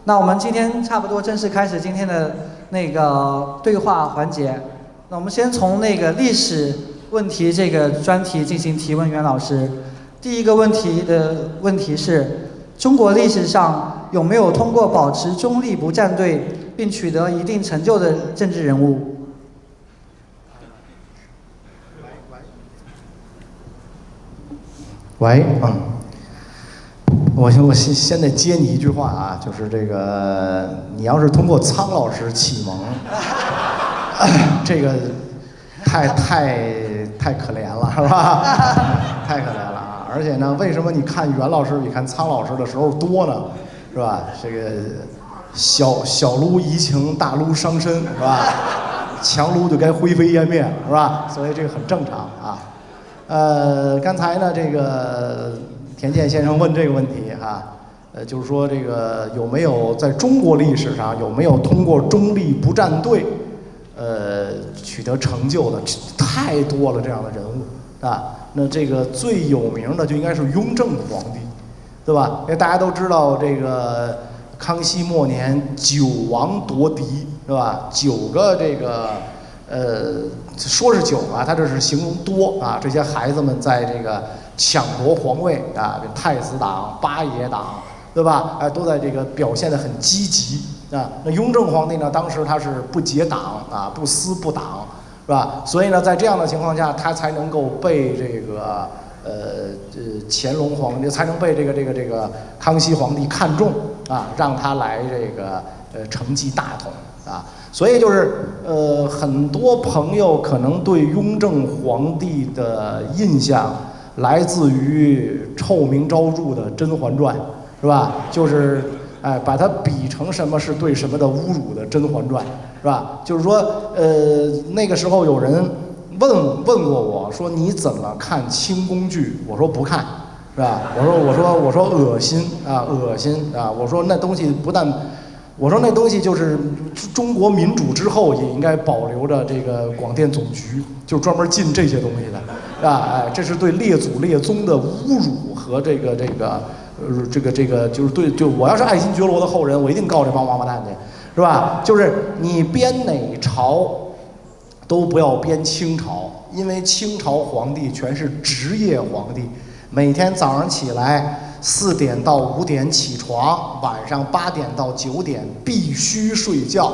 那我们今天差不多正式开始今天的那个对话环节。那我们先从那个历史问题这个专题进行提问，袁老师。第一个问题是，中国历史上有没有通过保持中立不站队并取得一定成就的政治人物？喂，我先得接你一句话啊，就是这个，你要是通过苍老师启蒙，这个太可怜了，是吧？太可怜了啊！而且呢，为什么你看袁老师比看苍老师的时候多呢？是吧？这个小撸怡情，大撸伤身，是吧？强撸就该灰飞烟灭了，是吧？所以这个很正常啊。刚才呢，这个田健先生问这个问题哈，就是说这个有没有在中国历史上有没有通过中立不站队，取得成就的？太多了这样的人物啊。那这个最有名的就应该是雍正皇帝，对吧？因为大家都知道这个康熙末年9王夺嫡，是吧？9个这个说是9啊，他这是形容多啊。这些孩子们在这个抢夺皇位啊，太子党、八爷党，对吧？都在这个表现得很积极啊。那雍正皇帝呢，当时他是不结党啊，不私不党，是吧？所以呢，在这样的情况下，他才能够被这个乾隆皇帝才能被这个康熙皇帝看中啊，让他来这个承继大统啊。所以就是很多朋友可能对雍正皇帝的印象来自于臭名昭著的《甄嬛传》，是吧？就是把它比成什么是对什么的侮辱的《甄嬛传》，是吧？就是说那个时候有人问过我说你怎么看清宫剧？我说不看，是吧？我说恶心啊，恶心啊！我说那东西不但。我说那东西就是中国民主之后也应该保留着这个广电总局，就专门进这些东西的，啊，这是对列祖列宗的侮辱和这个就是就我要是爱新觉罗的后人，我一定告这帮王八蛋去，是吧？就是你编哪朝都不要编清朝，因为清朝皇帝全是职业皇帝，每天早上起来4点到5点起床，晚上8点到9点必须睡觉，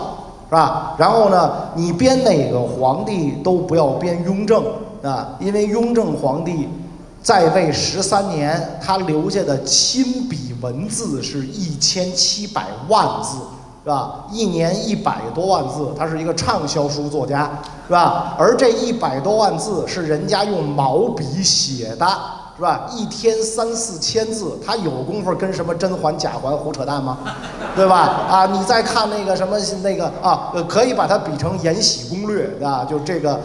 是吧？然后呢，你编哪个皇帝都不要编雍正啊，因为雍正皇帝在位13年，他留下的亲笔文字是1700万字，是吧？一年100多万字，他是一个畅销书作家，是吧？而这100多万字是人家用毛笔写的。是吧？一天3、4千字，他有功夫跟什么甄嬛、贾环胡扯淡吗？对吧？啊，你再看那个什么那个啊，可以把它比成《延禧攻略》啊，就这个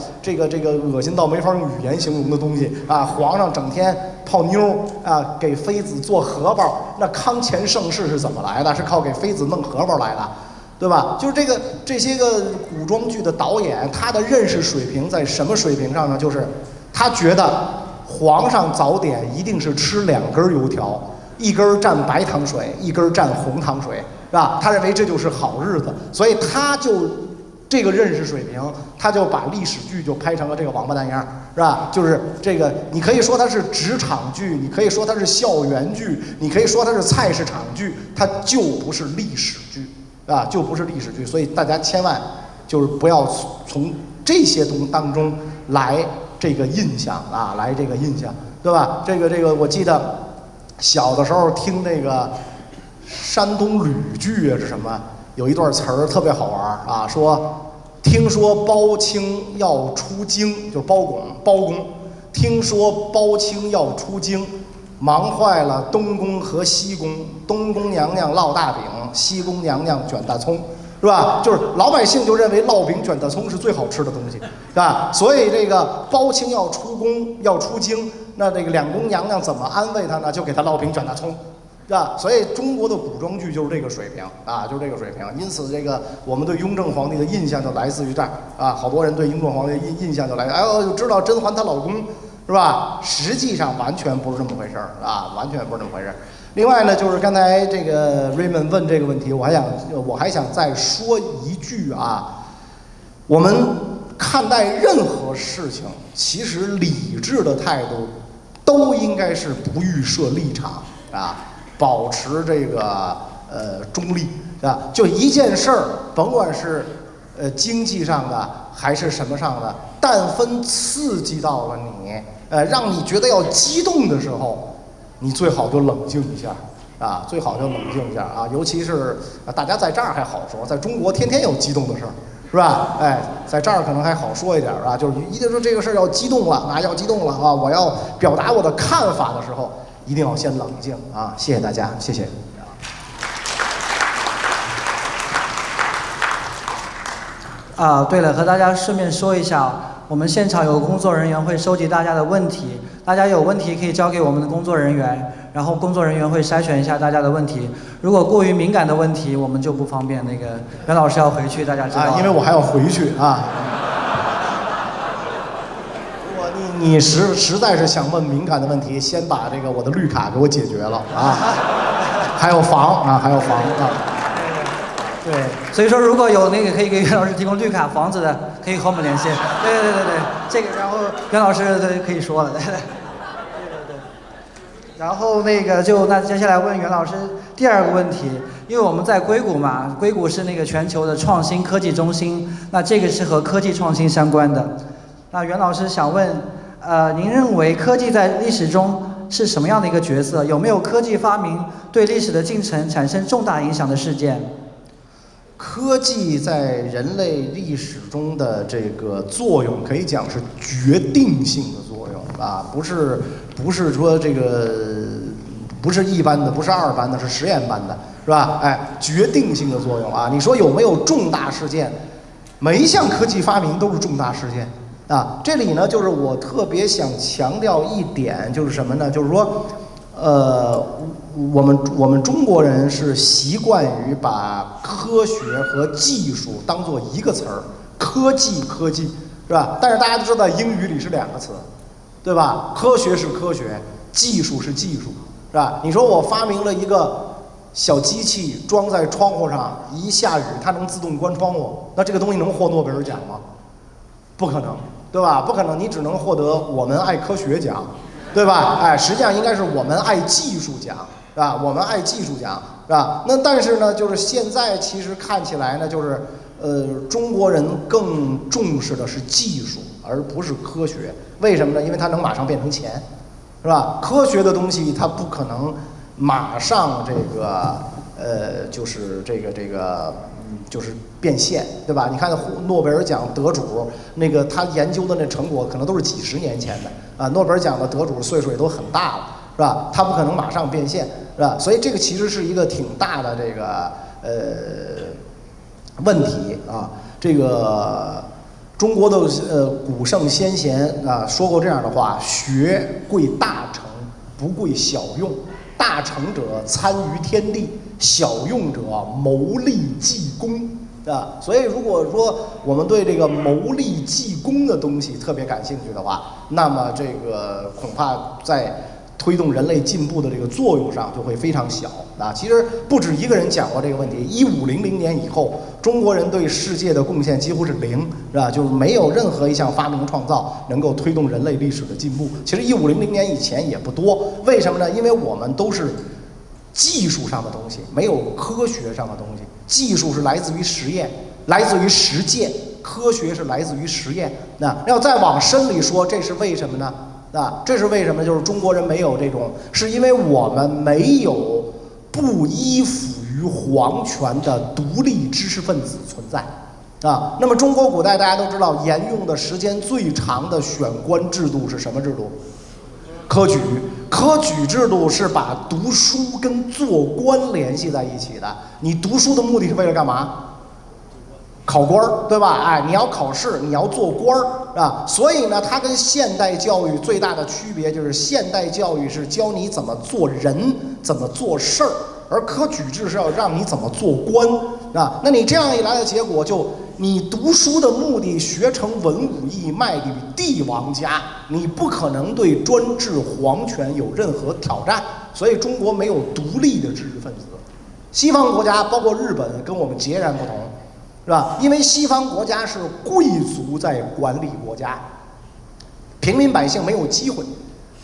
恶心到没法用语言形容的东西啊！皇上整天泡妞啊，给妃子做荷包，那康乾盛世是怎么来的？是靠给妃子弄荷包来的，对吧？就是这些个古装剧的导演，他的认识水平在什么水平上呢？就是他觉得。皇上早点一定是吃2根油条，一根蘸白糖水，一根蘸红糖水，是吧？他认为这就是好日子，所以他就这个认识水平，他就把历史剧就拍成了这个王八蛋样，是吧？就是这个，你可以说它是职场剧，你可以说它是校园剧，你可以说它是菜市场剧，它就不是历史剧，啊，就不是历史剧。所以大家千万就是不要从这些当中来。这个印象啊，来这个印象，对吧？这个，我记得小的时候听那个山东吕剧啊是什么，有一段词儿特别好玩啊，说听说包青要出京，就是包公，听说包青要出京，忙坏了东宫和西宫，东宫娘娘烙大饼，西宫娘娘卷大葱。是吧？就是老百姓就认为烙饼卷大葱是最好吃的东西，是吧？所以这个包青要出宫要出京，那这个2宫娘娘怎么安慰他呢？就给他烙饼卷大葱，是吧？所以中国的古装剧就是这个水平啊，就是这个水平。因此，这个我们对雍正皇帝的印象就来自于这儿啊。好多人对雍正皇帝的印象就来，就知道甄嬛她老公是吧？实际上完全不是这么回事儿啊，完全不是这么回事儿。另外呢，就是刚才这个 Raymond 问这个问题，我还想再说一句啊，我们看待任何事情，其实理智的态度都应该是不预设立场啊，保持这个中立啊。就一件事儿，甭管是经济上的还是什么上的，但凡刺激到了你，让你觉得要激动的时候，你最好就冷静一下。啊，最好就冷静一下啊，尤其是大家在这儿还好说，在中国天天有激动的事儿，是吧？哎，在这儿可能还好说一点啊，就是一定说这个事儿要激动了啊，要激动了啊，我要表达我的看法的时候，一定要先冷静啊。谢谢大家，谢谢。啊，对了，和大家顺便说一下，我们现场有工作人员会收集大家的问题，大家有问题可以交给我们的工作人员，然后工作人员会筛选一下大家的问题。如果过于敏感的问题，我们就不方便。那个袁老师要回去，大家知道。啊，因为我还要回去啊。如果你实在是想问敏感的问题，先把这个我的绿卡给我解决了啊，还有房啊，还有房啊。对，所以说如果有那个可以给袁老师提供绿卡房子的，可以和我们联系。对，这个然后袁老师可以说了，对。然后那接下来问袁老师第二个问题，因为我们在硅谷嘛，硅谷是那个全球的创新科技中心，那这个是和科技创新相关的。那袁老师想问，您认为科技在历史中是什么样的一个角色？有没有科技发明对历史的进程产生重大影响的事件？科技在人类历史中的这个作用，可以讲是决定性的作用啊，不是说这个不是一般的，不是二班的，是实验班的，是吧？哎，决定性的作用啊！你说有没有重大事件？每一项科技发明都是重大事件啊！这里呢，就是我特别想强调一点，就是什么呢？就是说，我们中国人是习惯于把科学和技术当做一个词儿，科技是吧？但是大家都知道，英语里是两个词，对吧？科学是科学，技术是技术，是吧？你说我发明了一个小机器装在窗户上，一下雨它能自动关窗户，那这个东西能获诺贝尔奖吗？不可能，对吧？不可能，你只能获得我们爱科学奖，对吧？哎，实际上应该是我们爱技术奖，是吧？我们爱技术奖，是吧？那但是呢，就是现在其实看起来呢，就是中国人更重视的是技术，而不是科学。为什么呢？因为它能马上变成钱，是吧？科学的东西它不可能马上这个就是就是变现，对吧？你看诺贝尔奖得主那个他研究的那成果可能都是几十年前的啊，诺贝尔奖的得主岁数也都很大了，是吧？他不可能马上变现，是吧？所以这个其实是一个挺大的这个问题啊。这个中国的古圣先贤啊说过这样的话：学贵大成，不贵小用。大成者参于天地，小用者谋利济公啊。所以如果说我们对这个谋利济公的东西特别感兴趣的话，那么这个恐怕在推动人类进步的这个作用上就会非常小啊。其实不止一个人讲过这个问题，1500年以后，中国人对世界的贡献几乎是0，是吧？就是没有任何一项发明创造能够推动人类历史的进步。其实1500年以前也不多，为什么呢？因为我们都是技术上的东西，没有科学上的东西。技术是来自于实验，来自于实践；科学是来自于实验。那要再往深里说，这是为什么呢？啊，这是为什么？就是中国人没有这种，是因为我们没有不依附于皇权的独立知识分子存在啊。那么中国古代大家都知道，沿用的时间最长的选官制度是什么制度？科举。科举制度是把读书跟做官联系在一起的。你读书的目的是为了干嘛？考官，对吧？哎，你要考试，你要做官啊。所以呢，它跟现代教育最大的区别就是，现代教育是教你怎么做人，怎么做事儿，而科举制是要让你怎么做官啊。那你这样一来的结果，就你读书的目的学成文武艺，卖给帝王家，你不可能对专制皇权有任何挑战。所以中国没有独立的知识分子。西方国家包括日本跟我们截然不同，是吧？因为西方国家是贵族在管理国家，平民百姓没有机会，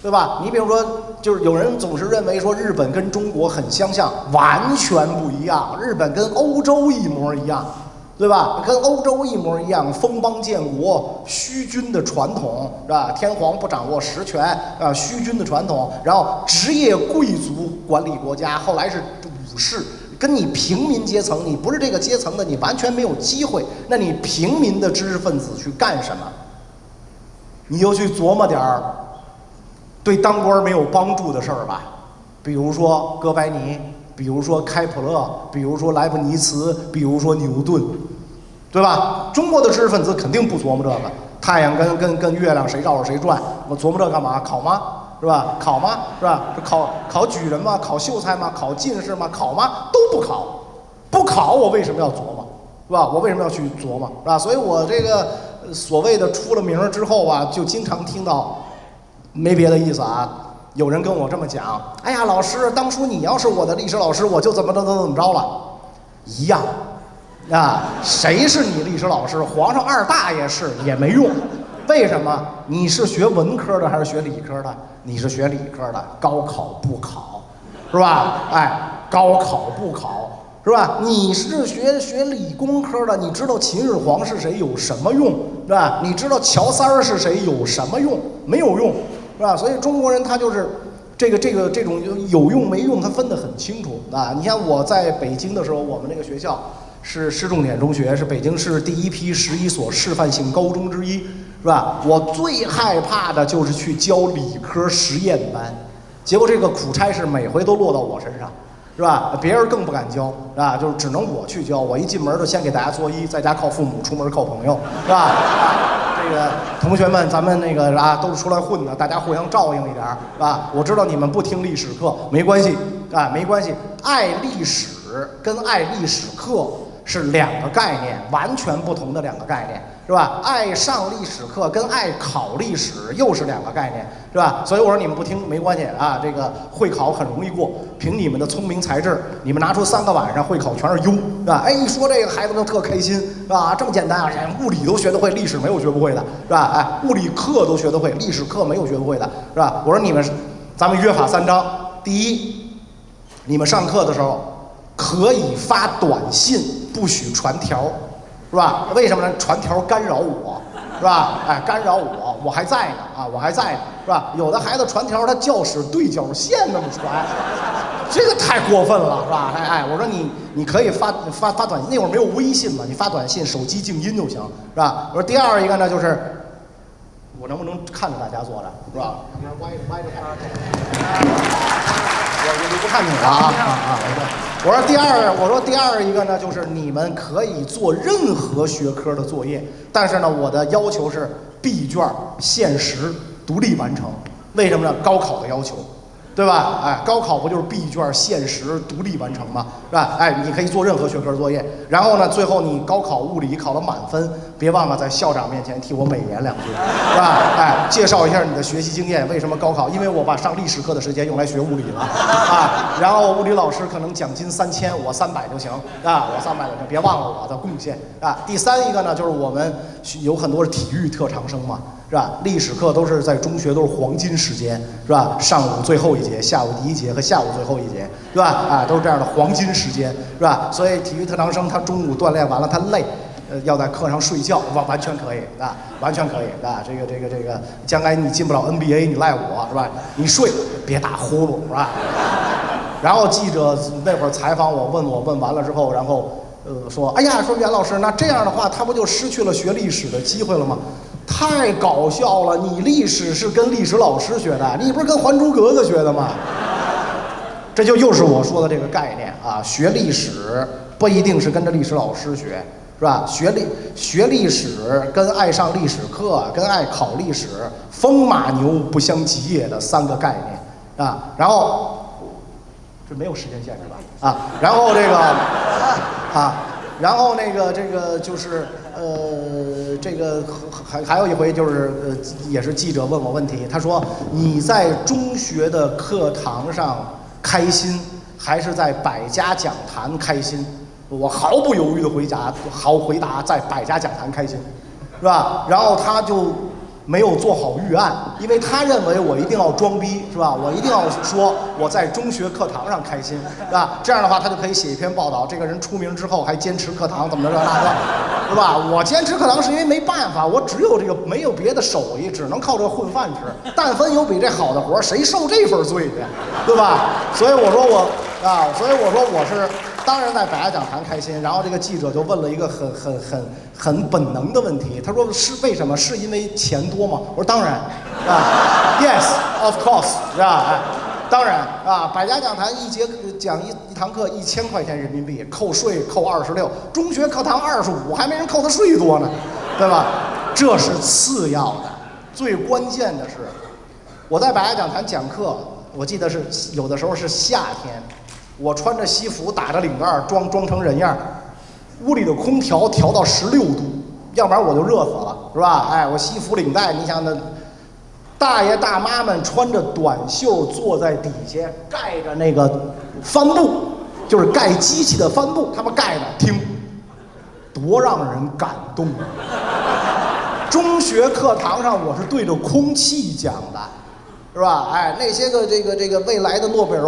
对吧？你比如说，就是有人总是认为说日本跟中国很相像，完全不一样。日本跟欧洲一模一样，对吧？跟欧洲一模一样，封邦建国，虚君的传统，是吧？天皇不掌握实权，虚君的传统，然后职业贵族管理国家，后来是武士。跟你平民阶层，你不是这个阶层的，你完全没有机会。那你平民的知识分子去干什么？你又去琢磨点儿对当官没有帮助的事儿吧，比如说哥白尼，比如说开普勒，比如说莱布尼茨，比如说牛顿，对吧？中国的知识分子肯定不琢磨这个，太阳跟月亮谁绕着谁转，我琢磨这干嘛？考吗？是吧？考吗？是吧？考举人吗？考秀才吗？考进士吗？考吗？都不考，不考我为什么要琢磨？是吧？我为什么要去琢磨？是吧？所以我这个所谓的出了名之后啊，就经常听到，没别的意思啊，有人跟我这么讲，哎呀，老师，当初你要是我的历史老师，我就怎么着了，一样，啊，谁是你历史老师？皇上二大爷是也没用。为什么？你是学文科的还是学理科的？你是学理科的，高考不考，是吧？哎，高考不考，是吧？你是学理工科的，你知道秦始皇是谁有什么用，是吧？你知道乔三儿是谁有什么用？没有用，是吧？所以中国人他就是这种有用没用，他分得很清楚啊。你像我在北京的时候，我们那个学校是市重点中学，是北京市第一批11所示范性高中之一。是吧？我最害怕的就是去教理科实验班，结果这个苦差事每回都落到我身上，是吧？别人更不敢教，是吧？就是只能我去教。我一进门就先给大家作揖，在家靠父母，出门靠朋友，是吧？这个同学们，咱们那个都是出来混的，大家互相照应一点，是吧？我知道你们不听历史课，没关系啊，没关系。爱历史跟爱历史课是两个概念，完全不同的两个概念。是吧？爱上历史课跟爱考历史又是两个概念，是吧？所以我说你们不听没关系啊，这个会考很容易过，凭你们的聪明才智，你们拿出3个晚上会考全是优，是吧？哎，一说这个孩子都特开心，是吧？这么简单啊，物理都学得会，历史没有学不会的，是吧？哎，物理课都学得会，历史课没有学不会的，是吧？我说你们，咱们约法3章，第一，你们上课的时候可以发短信，不许传条。是吧？为什么呢？传条干扰我，是吧？哎，干扰我还在呢啊，我还在呢，是吧？有的孩子传条，他教室对角线那么传，这个太过分了，是吧？哎，我说你可以发短信，那会儿没有微信嘛，你发短信，手机静音就行，是吧？我说第二一个呢，就是我能不能看着大家做的，是吧？歪着看。我不看你了啊！我说第二一个呢，就是你们可以做任何学科的作业，但是呢，我的要求是闭卷、限时、独立完成。为什么呢？高考的要求，对吧？哎，高考不就是闭卷、限时、独立完成吗？是吧？哎，你可以做任何学科作业，然后呢，最后你高考物理考了满分，别忘了在校长面前替我美言2句，是吧？哎，介绍一下你的学习经验。为什么高考？因为我把上历史课的时间用来学物理了啊。然后物理老师可能奖金3000，我300就行啊，我300就行，别忘了我的贡献啊。第三一个呢，就是我们有很多是体育特长生嘛。是吧？历史课都是在中学都是黄金时间，是吧？上午最后一节，下午第1节和下午最后1节，是吧？啊，都是这样的黄金时间，是吧？所以体育特长生他中午锻炼完了他累，要在课上睡觉，完全可以啊，完全可以啊。这个，将来你进不了 NBA， 你赖我是吧？你睡别打呼噜是吧？然后记者那会儿采访我，问完了之后，然后说，哎呀，说袁老师，那这样的话他不就失去了学历史的机会了吗？太搞笑了！你历史是跟历史老师学的，你不是跟《还珠格格》学的吗？这又是我说的这个概念啊！学历史不一定是跟着历史老师学，是吧？学历史跟爱上历史课、跟爱考历史，风马牛不相及也的3个概念啊。然后这没有时间限制吧？啊，然后这个啊。然后那个这个就是这个还有一回就是也是记者问我问题，他说你在中学的课堂上开心，还是在百家讲坛开心？我毫不犹豫的回答在百家讲坛开心，是吧？然后他就没有做好预案，因为他认为我一定要装逼，是吧？我一定要说我在中学课堂上开心，是吧？这样的话他就可以写一篇报道，这个人出名之后还坚持课堂，怎么着那个，是吧？我坚持课堂是因为没办法，我只有这个没有别的手艺，只能靠这混饭吃。但凡有比这好的活，谁受这份罪去，对吧？所以我说我是。当然在百家讲坛开心，然后这个记者就问了一个很本能的问题，他说是为什么？是因为钱多吗？我说当然，啊 ，yes of course， 是吧？哎，当然啊，百家讲坛讲一堂课1000块钱人民币，扣税扣26，中学课堂25，还没人扣他税多呢，对吧？这是次要的，最关键的是，我在百家讲坛讲课，我记得是有的时候是夏天。我穿着西服，打着领带，装成人样，屋里的空调调到16度，要不然我就热死了，是吧？哎，我西服领带，你想那大爷大妈们穿着短袖坐在底下，盖着那个帆布，就是盖机器的帆布，他们盖着听，多让人感动啊！中学课堂上我是对着空气讲的。是吧？哎，那些个这个未来的诺贝尔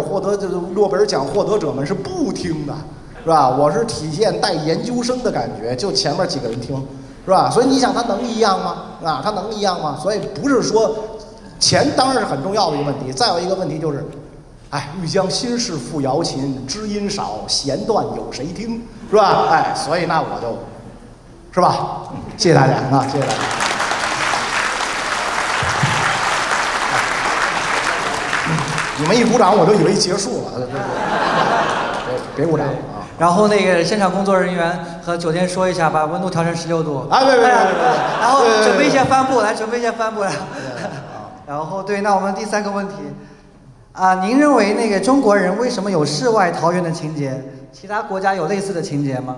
奖获得者们是不听的，是吧？我是体现带研究生的感觉，就前面几个人听，是吧？所以你想他能一样吗？啊，他能一样吗？所以不是说钱当然是很重要的一个问题，再有一个问题就是，哎，欲将心事付瑶琴，知音少，弦断有谁听，是吧？哎，所以那我就，是吧？谢谢大家啊，谢谢大家。你们一鼓掌，我就以为结束了。别鼓掌啊！然后那个现场工作人员和酒店说一下，把温度调成16度。啊，别。然后准备一些帆布，准备一些帆布。然后对，那我们第3个问题，您认为那个中国人为什么有世外桃源的情节？其他国家有类似的情节吗？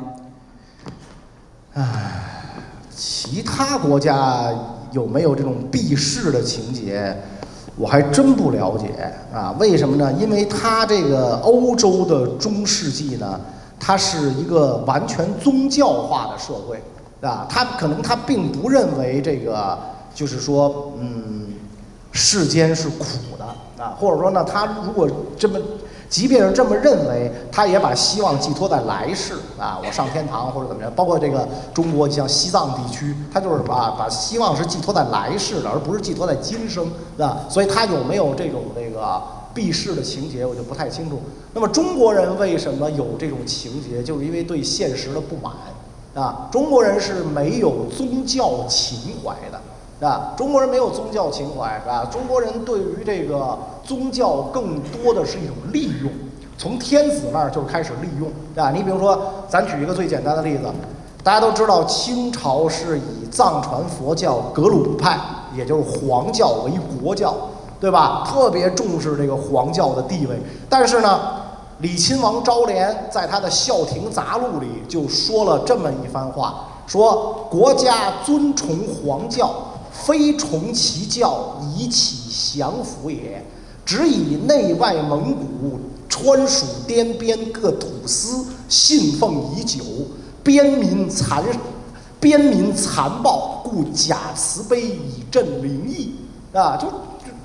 其他国家有没有这种避世的情节？我还真不了解啊，为什么呢？因为它这个欧洲的中世纪呢，它是一个完全宗教化的社会，啊，它并不认为这个就是说，世间是苦的啊，或者说呢，他如果即便是这么认为，他也把希望寄托在来世啊，我上天堂或者怎么着。包括这个中国，像西藏地区，他就是把希望是寄托在来世的，而不是寄托在今生，啊。所以他有没有这种避世的情节，我就不太清楚。那么中国人为什么有这种情节？就是因为对现实的不满啊。中国人是没有宗教情怀的。啊，中国人没有宗教情怀，是吧？中国人对于这个宗教更多的是一种利用，从天子那儿就开始利用，啊，你比如说，咱举一个最简单的例子，大家都知道清朝是以藏传佛教格鲁派，也就是黄教为国教，对吧？特别重视这个黄教的地位。但是呢，李亲王昭廉在他的《孝廷杂录》里就说了这么一番话，说国家尊崇黄教。非崇其教，以启降服也。只以内外蒙古、川蜀滇边各土司信奉已久，边民残暴，故假慈悲以振灵异啊！就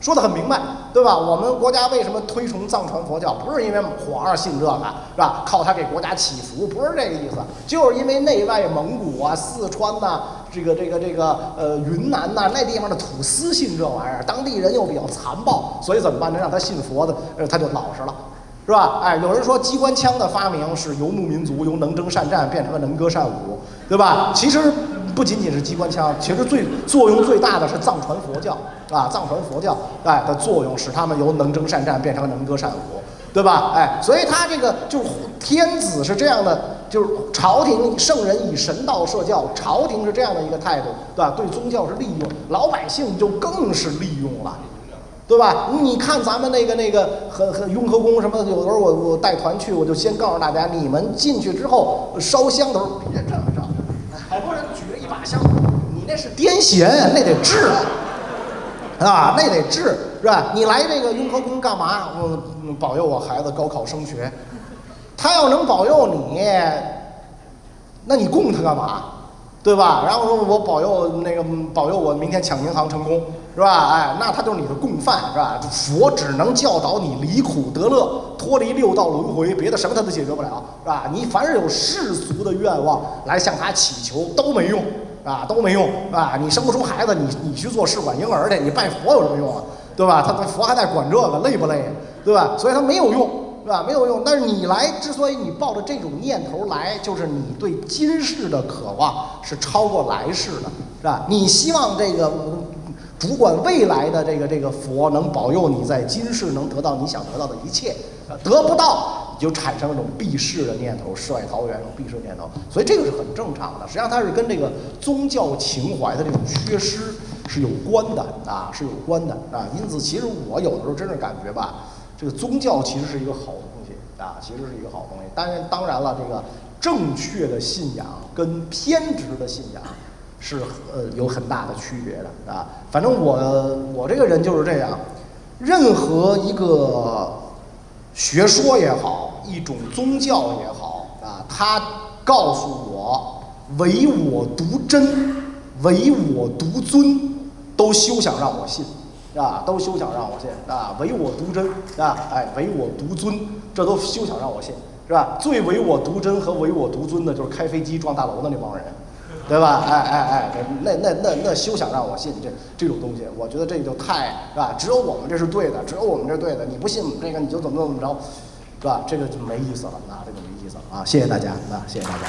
说得很明白，对吧？我们国家为什么推崇藏传佛教？不是因为皇上信这个，是吧？靠他给国家祈福，不是这个意思，就是因为内外蒙古啊、四川呐、云南呐、那地方的土司信这玩意儿，当地人又比较残暴，所以怎么办？能让他信佛的，他就老实了，是吧？哎，有人说机关枪的发明是游牧民族由能征善战变成了能歌善舞，对吧？其实不仅仅是机关枪，其实作用最大的是藏传佛教啊，藏传佛教哎的作用使他们由能征善战变成了能歌善舞，对吧？哎，所以他这个就是天子是这样的，就是朝廷圣人以神道设教，朝廷是这样的一个态度，对吧？对宗教是利用，老百姓就更是利用了，对吧？你看咱们那个很雍和宫什么的，有的时候我带团去，我就先告诉大家，你们进去之后烧香的时候别这么着，好多人举着一把香，你那是癫痫，那得治啊，那得治是吧？你来这个雍和宫干嘛？保佑我孩子高考升学，他要能保佑你，那你供他干嘛？对吧？然后说我保佑我明天抢银行成功，是吧？哎，那他就是你的共犯，是吧？佛只能教导你离苦得乐，脱离六道轮回，别的什么他都解决不了，是吧？你凡是有世俗的愿望来向他祈求都没用，啊，都没用，啊！你生不出孩子，你去做试管婴儿去，你拜佛有什么用啊？对吧？他佛还在管这个，累不累？对吧？所以他没有用。是吧？没有用。但是你来，之所以你抱着这种念头来，就是你对今世的渴望是超过来世的，是吧？你希望这个主管未来的这个佛能保佑你在今世能得到你想得到的一切，得不到你就产生一种避世的念头，世外桃源这种避世念头。所以这个是很正常的。实际上它是跟这个宗教情怀的这种缺失是有关的啊，是有关的啊。因此，其实我有的时候真是感觉吧。这个宗教其实是一个好东西啊，其实是一个好东西。当然了，这个正确的信仰跟偏执的信仰是有很大的区别的啊。反正我这个人就是这样，任何一个学说也好，一种宗教也好啊，他告诉我唯我独真，唯我独尊，都休想让我信。啊，都休想让我信啊！唯我独真啊！哎，唯我独尊，这都休想让我信，是吧？最唯我独真和唯我独尊的，就是开飞机撞大楼的那帮人，对吧？哎，那休想让我信这种东西。我觉得这就太是吧？只有我们这是对的，只有我们这是对的。你不信我们这个，你就怎么着，是吧？这个就没意思了啊！这个没意思了啊！谢谢大家啊！谢谢大家。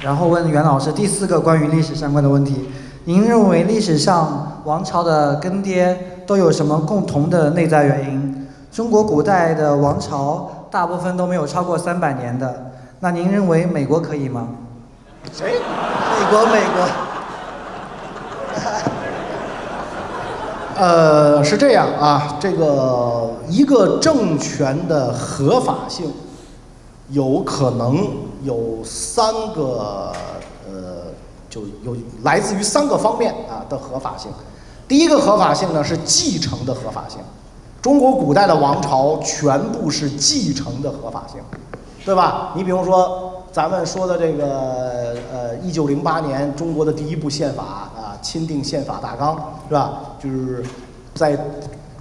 然后问袁老师第4个关于历史相关的问题：您认为历史上王朝的更迭都有什么共同的内在原因？中国古代的王朝大部分都没有超过300年的，那您认为美国可以吗？谁？美国。是这样啊，这个一个政权的合法性，有可能有3个就有来自于3个方面啊的合法性。第一个合法性呢是继承的合法性，中国古代的王朝全部是继承的合法性，对吧？你比如说咱们说的这个1908年中国的第1部宪法啊，钦定宪法大纲，是吧？就是在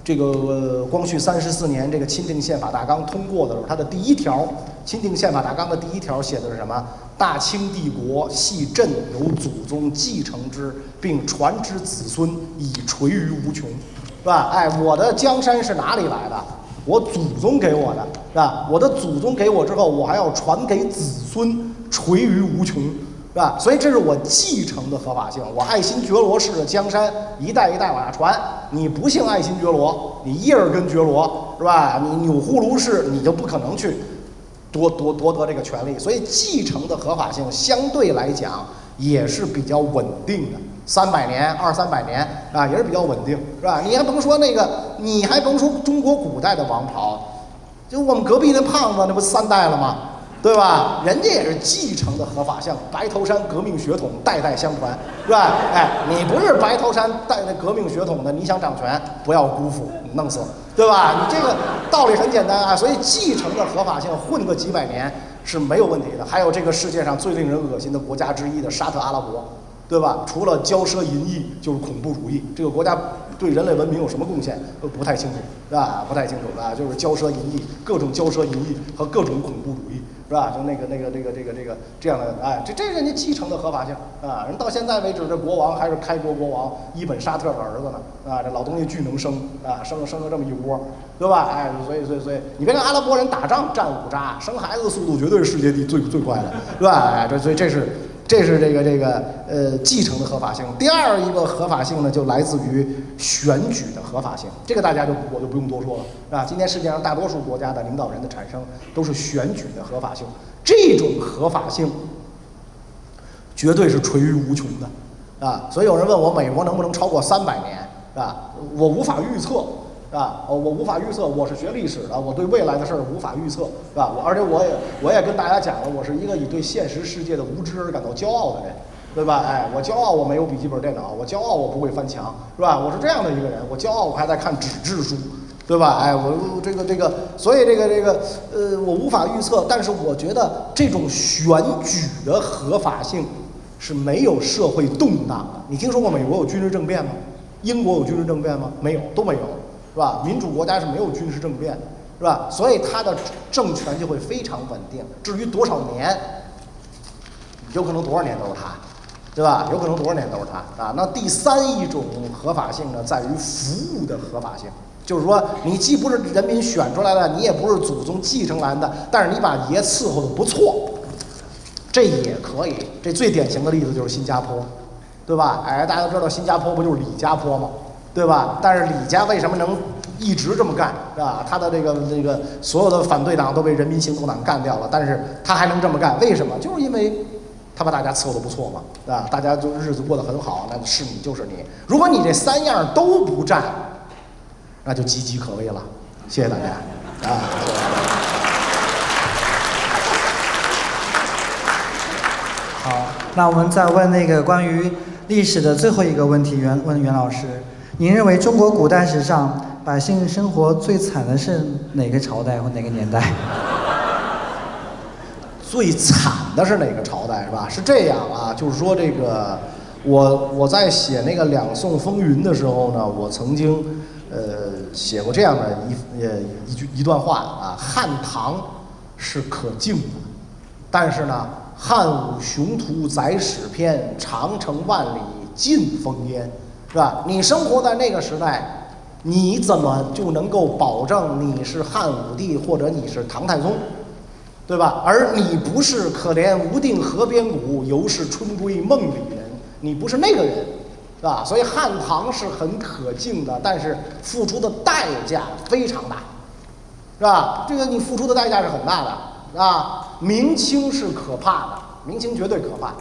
这个光绪34年，这个钦定宪法大纲通过的时候，它的第1条，钦定宪法大纲的第1条写的是什么？大清帝国系朕由祖宗继承之，并传之子孙，以垂于无穷，是吧？哎，我的江山是哪里来的？我祖宗给我的，是吧？我的祖宗给我之后，我还要传给子孙，垂于无穷。是吧？所以这是我继承的合法性。我爱新觉罗氏的江山一代一代往下传，你不姓爱新觉罗，你叶尔根觉罗，是吧？你钮祜禄氏，你就不可能去夺得这个权利。所以继承的合法性相对来讲也是比较稳定的，300年、200-300年啊，也是比较稳定，是吧？你还甭说你还甭说中国古代的王朝，就我们隔壁那胖子，那不3代了吗？对吧？人家也是继承的合法性，白头山革命血统代代相传，是吧？哎，你不是白头山革命血统的，你想掌权，不要辜负，弄死，对吧？你这个道理很简单啊。所以继承的合法性混个几百年是没有问题的。还有这个世界上最令人恶心的国家之一的沙特阿拉伯，对吧？除了骄奢淫逸就是恐怖主义，这个国家对人类文明有什么贡献不太清楚，是吧？不太清楚啊，就是骄奢淫逸，各种骄奢淫逸和各种恐怖主义。是吧？就这样的，哎，这是人家继承的合法性啊！人到现在为止，这国王还是开国国王伊本沙特的儿子呢啊！这老东西巨能生啊，生了这么一窝，对吧？哎，所以，你别看阿拉伯人打仗战五渣，生孩子的速度绝对是世界最快的，是吧？哎，所以这是继承的合法性。第二一个合法性呢，就来自于选举的合法性。这个我就不用多说了，是吧？今天世界上大多数国家的领导人的产生都是选举的合法性，这种合法性绝对是垂于无穷的，啊。所以有人问我美国能不能超过300年啊？我无法预测。啊，我无法预测，我是学历史的，我对未来的事儿无法预测，是吧？而且我也跟大家讲了，我是一个以对现实世界的无知而感到骄傲的人，对吧？哎，我骄傲我没有笔记本电脑，我骄傲我不会翻墙，是吧？我是这样的一个人，我骄傲我还在看纸质书，对吧？哎，我这个，所以我无法预测，但是我觉得这种选举的合法性是没有社会动荡的。你听说过美国有军事政变吗？英国有军事政变吗？没有，都没有。是吧？民主国家是没有军事政变的，是吧？所以它的政权就会非常稳定。至于多少年，有可能多少年都是它，对吧？有可能多少年都是它啊。那第三一种合法性呢，在于服务的合法性，就是说你既不是人民选出来的，你也不是祖宗继承来的，但是你把爷伺候的不错，这也可以。这最典型的例子就是新加坡，对吧？哎，大家都知道新加坡不就是李家坡吗？对吧？但是李家为什么能一直这么干，是吧？他的这个所有的反对党都被人民行动党干掉了，但是他还能这么干，为什么？就是因为他把大家伺候的不错嘛，对吧？大家就日子过得很好，那是你就是你。如果你这3样都不占，那就岌岌可危了。谢谢大家啊！好，那我们再问那个关于历史的最后一个问题，问袁老师。您认为中国古代史上百姓生活最惨的是哪个朝代或哪个年代？最惨的是哪个朝代是吧？是这样啊，就是说这个我在写那个《两宋风云》的时候呢，我曾经写过这样的一段话啊：汉唐是可敬的，但是呢，汉武雄图载史篇，长城万里尽烽烟。是吧？你生活在那个时代，你怎么就能够保证你是汉武帝或者你是唐太宗，对吧？而你不是可怜无定河边骨，犹是春闺梦里人，你不是那个人，是吧？所以汉唐是很可敬的，但是付出的代价非常大，是吧？这个你付出的代价是很大的，啊，明清是可怕的，明清绝对可怕。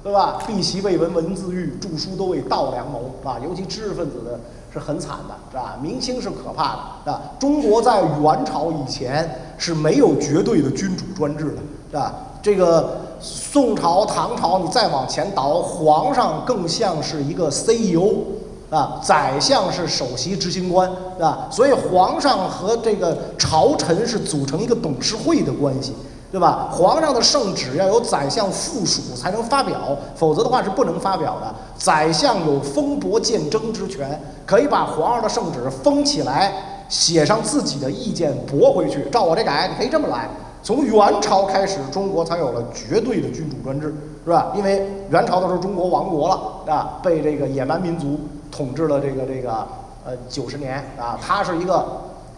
对吧？避席未闻文字狱，著书都为盗良谋，啊，尤其知识分子的是很惨的，是吧？明清是可怕的，啊，中国在元朝以前是没有绝对的君主专制的，是吧？这个宋朝、唐朝，你再往前倒，皇上更像是一个 CEO， 啊，宰相是首席执行官，是吧？所以皇上和这个朝臣是组成一个董事会的关系。对吧？皇上的圣旨要由宰相附属才能发表，否则的话是不能发表的。宰相有封驳谏争之权，可以把皇上的圣旨封起来，写上自己的意见驳回去，照我这改，你可以这么来。从元朝开始，中国才有了绝对的君主专制，是吧？因为元朝的时候中国亡国了，啊，被这个野蛮民族统治了90年，啊，它是一个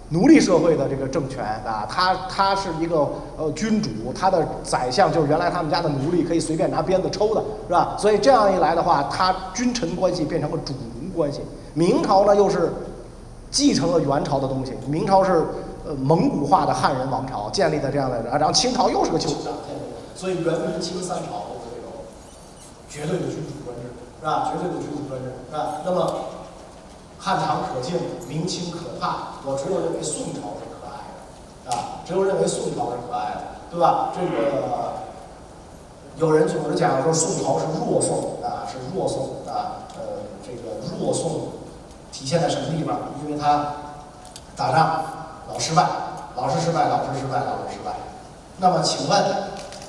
奴隶社会的这个政权啊，他是一个君主，他的宰相就是原来他们家的奴隶，可以随便拿鞭子抽的，是吧？所以这样一来的话，他君臣关系变成了主奴关系。明朝呢又是继承了元朝的东西，明朝是蒙古化的汉人王朝建立的这样的，然后清朝又是个旧党建立的，所以元明清3朝都是这种绝对的君主专制，是吧？绝对的君主专制，是吧？那么汉唐可敬，明清可怕，我只有认为宋朝是可爱的，啊，只有认为宋朝是可爱的，对吧？这个有人总是讲说宋朝是弱宋啊，是弱宋啊，这个弱宋体现在什么地方？因为他打仗老失败，老是失败，老是失败，老是失败。那么请问，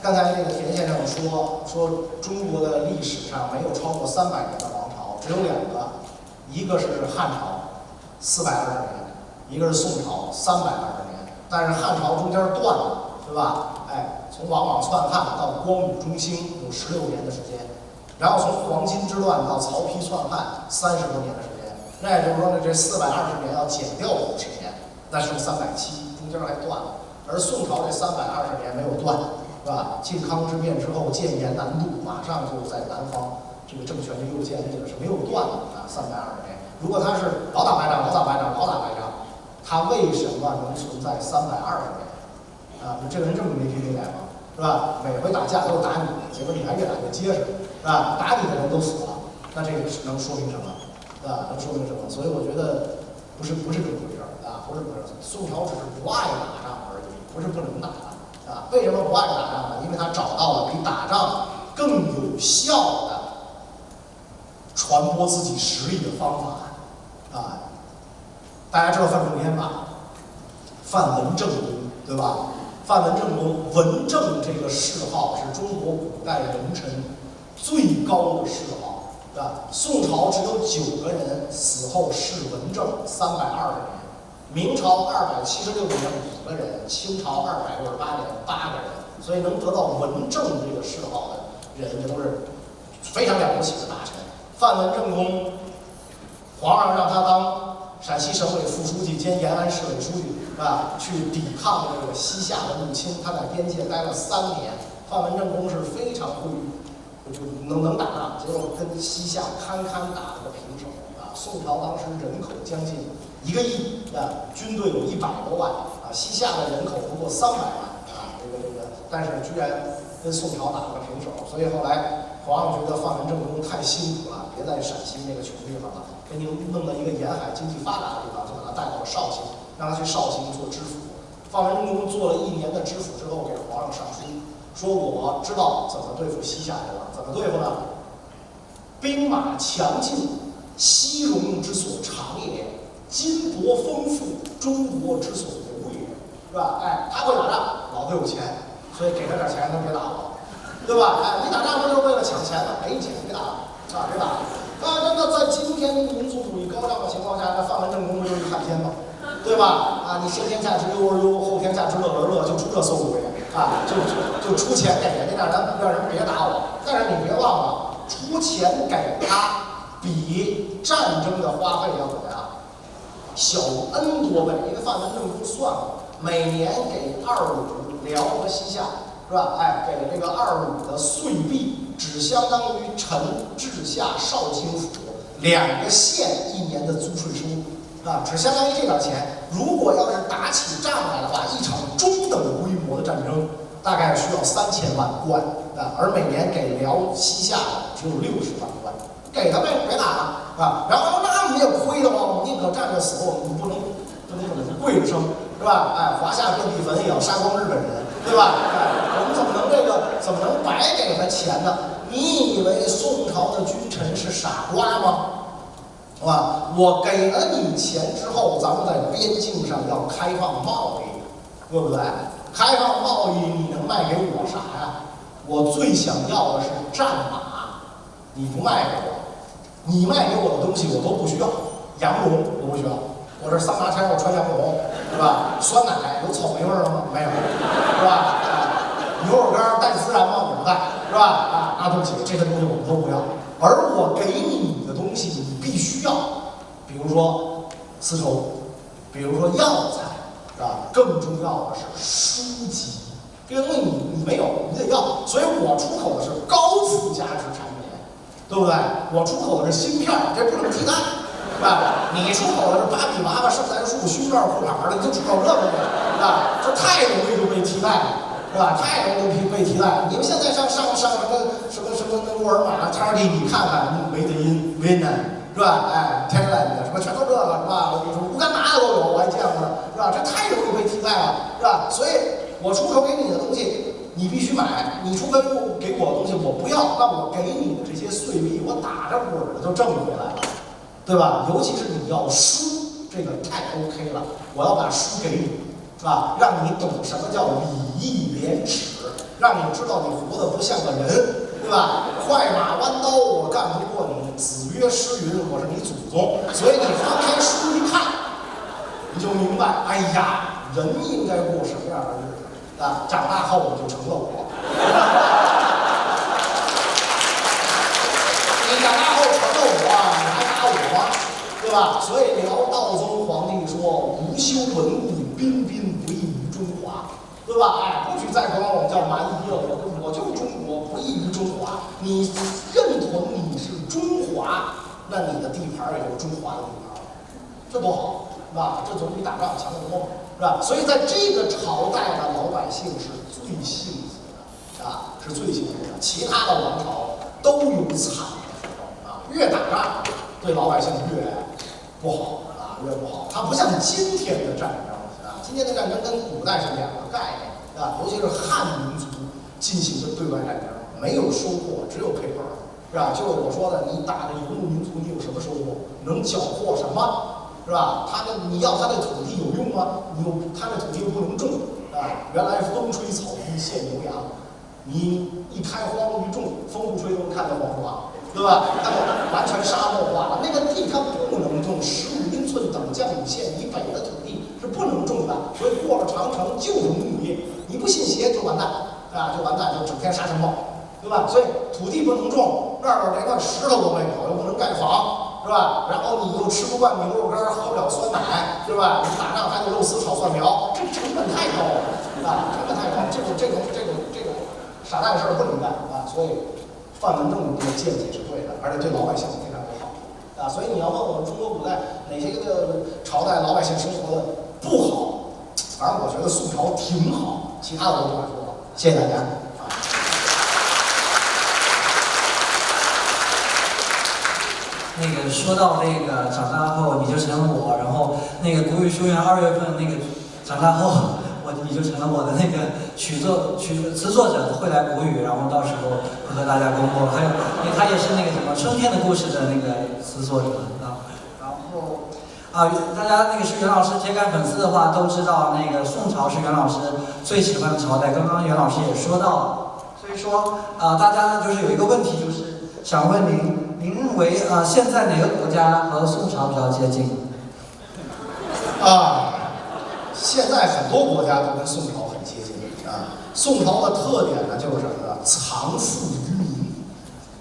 刚才那个田先生说中国的历史上没有超过300年的王朝，只有2个。一个是汉朝420年，一个是宋朝320年，但是汉朝中间断了，对吧？哎，从王莽篡汉到光武中兴有16年的时间，然后从黄巾之乱到曹丕篡汉30多年的时间，那也就是说呢，这420年要减掉50年，那是370，中间还断了。而宋朝这320年没有断，是吧？靖康之变之后，建言南渡，马上就在南方。这个政权就又建立了，是没有断的啊，320年。如果他是老打败仗，他为什么能存在320年？啊，这个人这么没皮没脸吗？是吧？每回打架都是打你，结果你还越打越结实，是吧？打你的人都死了，那这个能说明什么？啊，能说明什么？所以我觉得不是这么回事啊，不是这么回事。宋朝只是不爱打仗而已，不是不能打啊。为什么不爱打仗呢？因为他找到了比打仗更有效的传播自己实力的方法啊。大家知道范仲淹吧？范文正公，对吧？范文正公，文正这个谥号是中国古代人臣最高的谥号。宋朝只有9个人死后谥文正320年，明朝276年5个人，清朝268年8个人，所以能得到文正这个谥号的人，这都是非常了不起的大臣。范文正公，皇上让他当陕西省委副书记兼延安市委书记，去抵抗这个西夏的入侵，他在边界待了3年。范文正公是非常会。就能打仗，结果跟西夏堪打了个平手啊！宋朝当时人口将近1个亿啊，军队有100多万啊，西夏的人口不过300万啊，但是居然跟宋朝打了个平手，所以后来皇上觉得范文正公太辛苦了，别在陕西那个穷地方了，给你弄到一个沿海经济发达的地方，就把他带到了绍兴，让他去绍兴做知府。范文正公做了1年的知府之后，给皇上上书。说我知道怎么对付西夏人了，怎么对付呢？兵马强劲，西戎之所长也；金帛丰富，中国之所无也，是吧？哎，他会打仗，老子有钱，所以给他点钱，他别打我，对吧？哎，你打仗不就是为了抢钱吗？没钱，别打了啊，别打了。那在今天民族主义高涨的情况下，那范文正公不就是一汉奸吗？对吧？啊，你先天下之忧而忧，后天下之乐而乐，就出这馊主意啊！就出钱给人家，让人别打我。但是你别忘了，出钱给他比战争的花费要怎么样？小 N 多倍。因为范文正公算过，每年给2鲁辽和西夏，是吧？哎，给这个2鲁的岁币，只相当于陈、治夏、绍兴府2个县1年的租税收。啊，只相当于这点钱。如果要是打起仗来的话，一场中等规模的战争大概需要3000万贯啊，而每年给辽西夏只有60万贯，给他呗，别打了啊。然后那我们也亏得慌，我们宁可站着死，我们不能跪着生，是吧？哎，华夏遍地坟也要杀光日本人，对吧？哎，我们怎么能白给他钱呢？你以为宋朝的君臣是傻瓜吗？是吧？我给了你钱之后，咱们在边境上要开放贸易，对不对？开放贸易，你能卖给我啥呀？我最想要的是战马，你不卖给我，你卖给我的东西我都不需要。羊绒我不需要，我这桑拿天我穿羊绒，是吧？酸奶有草莓味了吗？没有，是吧？牛肉干带孜然吗？也不带，是吧？啊，对不起，这些东西我们都不要。而我给你的东西，你必须要，比如说丝绸，比如说药材，是吧？更重要的是书籍，这个东西你没有，你得要。所以我出口的是高附加值产品，对不对？我出口的是芯片，这不能替代，是吧？你出口的是芭比娃娃、圣诞树、胸罩、裤衩的，你就出口这个，是吧？这太容易就被替代了。是吧？太容易被替代。你们现在上什么那沃尔玛、Target， 你看看，Made in Vietnam， 是吧？哎 ，Thailand 什么全都这个，是吧？我跟你说，乌干达的都有，我还见过呢，是吧？这太容易被替代了，是吧？所以我出口给你的东西，你必须买；你出口给我的东西，我不要。那我给你的这些碎币，我打着滚的就挣回来了，对吧？尤其是你要书，这个太 OK 了。我要把书给你。是吧？让你懂什么叫礼义廉耻，让你知道你活得不像个人，对吧？快马弯刀，我干不过你。子曰诗云，我是你祖宗。所以你翻开书一看，你就明白，哎呀，人应该过什么样的日子啊？长大后你就成了我。你长大后成了我，你还打我吗？对吧？所以辽道宗皇帝说：“无修文物，彬彬不异于中华，对吧？哎，不许再管我叫蛮夷了，我就是中国，不异于中华。你认同你是中华，那你的地盘也就是中华的地盘，这多好，是吧？这总比打仗强得多，是吧？所以在这个朝代的老百姓是最幸福的，啊，是最幸福的。其他的王朝都有惨的时候，啊，越打仗对老百姓越不好啊，越不好。它不像今天的战争啊，今天的战争跟古代是两个概念啊，尤其是汉民族进行的对外战争，没有收获，只有赔本，是吧？就是我说的，你打的游牧民族，你有什么收获？能缴获什么？是吧？你要他的土地有用吗？他的土地又不能种啊。原来风吹草低见牛羊，你一开荒一种，风不吹都能看见黄花，对吧？它就完全沙漠化了。那个地它不能种，15英寸等降雨线以北的土地是不能种的，所以过了长城就是牧业。你不信邪就完蛋啊，就完蛋，就整天沙尘暴，对吧？所以土地不能种，那儿连块石头都没有，又不能盖房。是吧？然后你又吃不惯牛肉干，喝不了酸奶，是吧？你打仗还得肉丝炒蒜苗，这成本太高了啊！成本太高，这种傻蛋事儿不能干啊！所以范文正的见解是对的，而且对老百姓非常友好啊！所以你要问我们中国古代哪些个朝代老百姓生活的不好，反正我觉得宋朝挺好，其他的我不敢说了。谢谢大家。那个说到那个长大后你就成了我，然后那个古语书院2月份那个长大后你就成了我的那个词作者，会来古语，然后到时候会和大家公布。还有，因为他也是那个什么春天的故事的那个词作者啊。然后大家那个是袁老师铁杆粉丝的话都知道，那个宋朝是袁老师最喜欢的朝代，刚刚袁老师也说到了。所以说大家就是有一个问题，就是想问您认为现在哪个国家和宋朝比较接近？现在很多国家都跟宋朝很接近啊。宋朝的特点呢就是什么呢？藏富于民，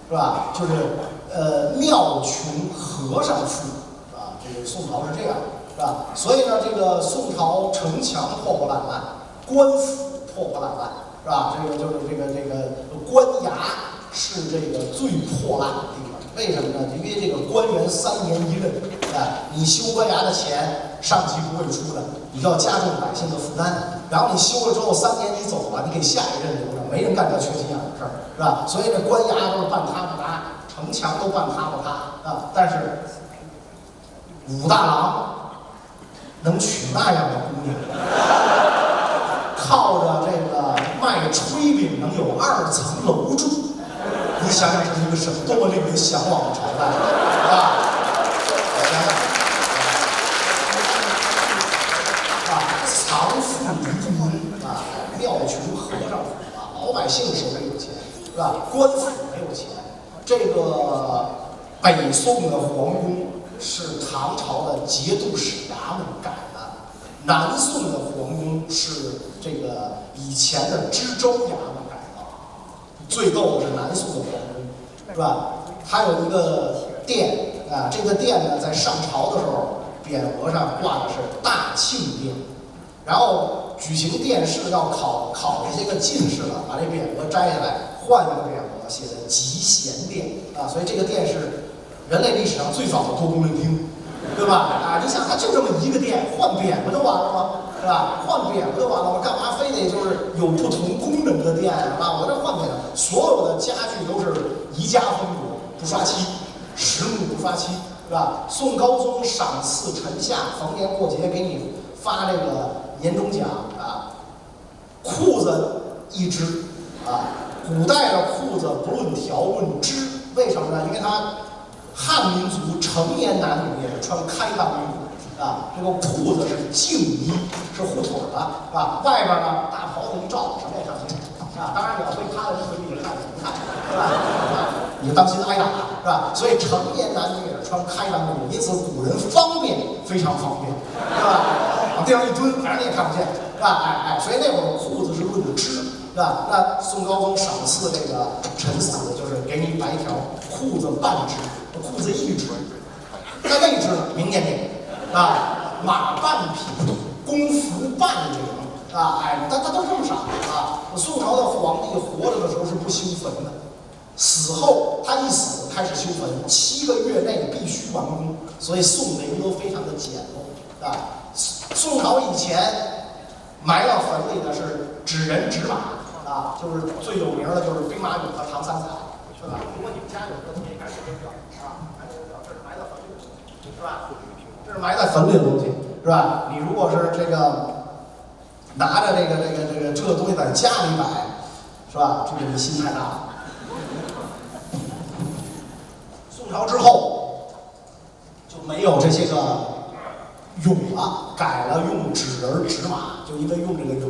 是吧？就是庙穷和尚富啊。这个宋朝是这样，是吧？所以呢，这个宋朝城墙破破烂烂，官府破破烂烂，是吧？这个就是这个官衙是这个最破烂的地方。为什么呢？因为这个官员3年1任，你修官衙的钱，上级不会出的，你要加重百姓的负担。然后你修了之后3年你走了，你给下一任留着，没人干这缺心眼的事儿，是吧？所以这官衙都是半塌不塌，城墙都半塌不塌啊。但是武大郎能娶那样的姑娘，靠着这个卖炊饼能有2层楼住。你想想这是一个什么多么令人向往的朝代啊！藏富于民啊，庙穷和尚富啊，老百姓手里有钱，是吧？官府没有钱。这个北宋的皇宫是唐朝的节度使衙门改的，南宋的皇宫是这个以前的知州衙门改的。最逗的是南宋的皇宫，是吧？它有一个殿啊，这个殿呢，在上朝的时候，匾额上挂的是大庆殿，然后举行殿试要考这些个进士了，把这匾额摘下来，换一个匾额写的集贤殿啊，所以这个殿是人类历史上最早的多功能厅，对吧？啊，你想它就这么一个殿，换匾不就完了吗？是吧？换匾不就完了吗？干嘛非得就是有不同功能的店啊？我这换匾，所有的家具都是宜家风格，不刷漆，实木不刷漆，是吧？宋高宗赏赐臣下，逢年过节给你发这个年终奖啊，裤子一只啊。古代的裤子不论条论织，为什么呢？因为它汉民族成年男女也是穿开裆衣。啊，这个裤子是净衣，是护腿的，是吧？外边呢，大袍子一罩，什么也看不见，啊。当然你要会趴在腿里看，怎么看，是吧？你就当心挨打，是吧？所以成年男女也是穿开裆裤，因此古人方便，非常方便，是吧？往地上一蹲，反正你也看不见，是吧？所以那会儿裤子是论织，是吧？那宋高宗赏赐这个臣子，就是给你摆一条裤子半只，裤子一只，那位置呢，明年给。啊，马半匹，弓服半领啊，他都这么赏啊。宋朝的皇帝活着的时候是不修坟的，死后他一死开始修坟，7个月内必须完工，所以宋陵都非常的简陋啊。宋朝以前埋到坟里的是纸人纸马啊，就是最有名的就是兵马俑和唐三彩，是吧？如果你们家有这个，你也敢试试啊。吧？这是埋在坟里的东西，是吧？你如果是这个拿着这个东西在家里摆，是吧？这个你心太大了。宋朝之后就没有这些个俑了，改了用纸人纸马，就因为用这个俑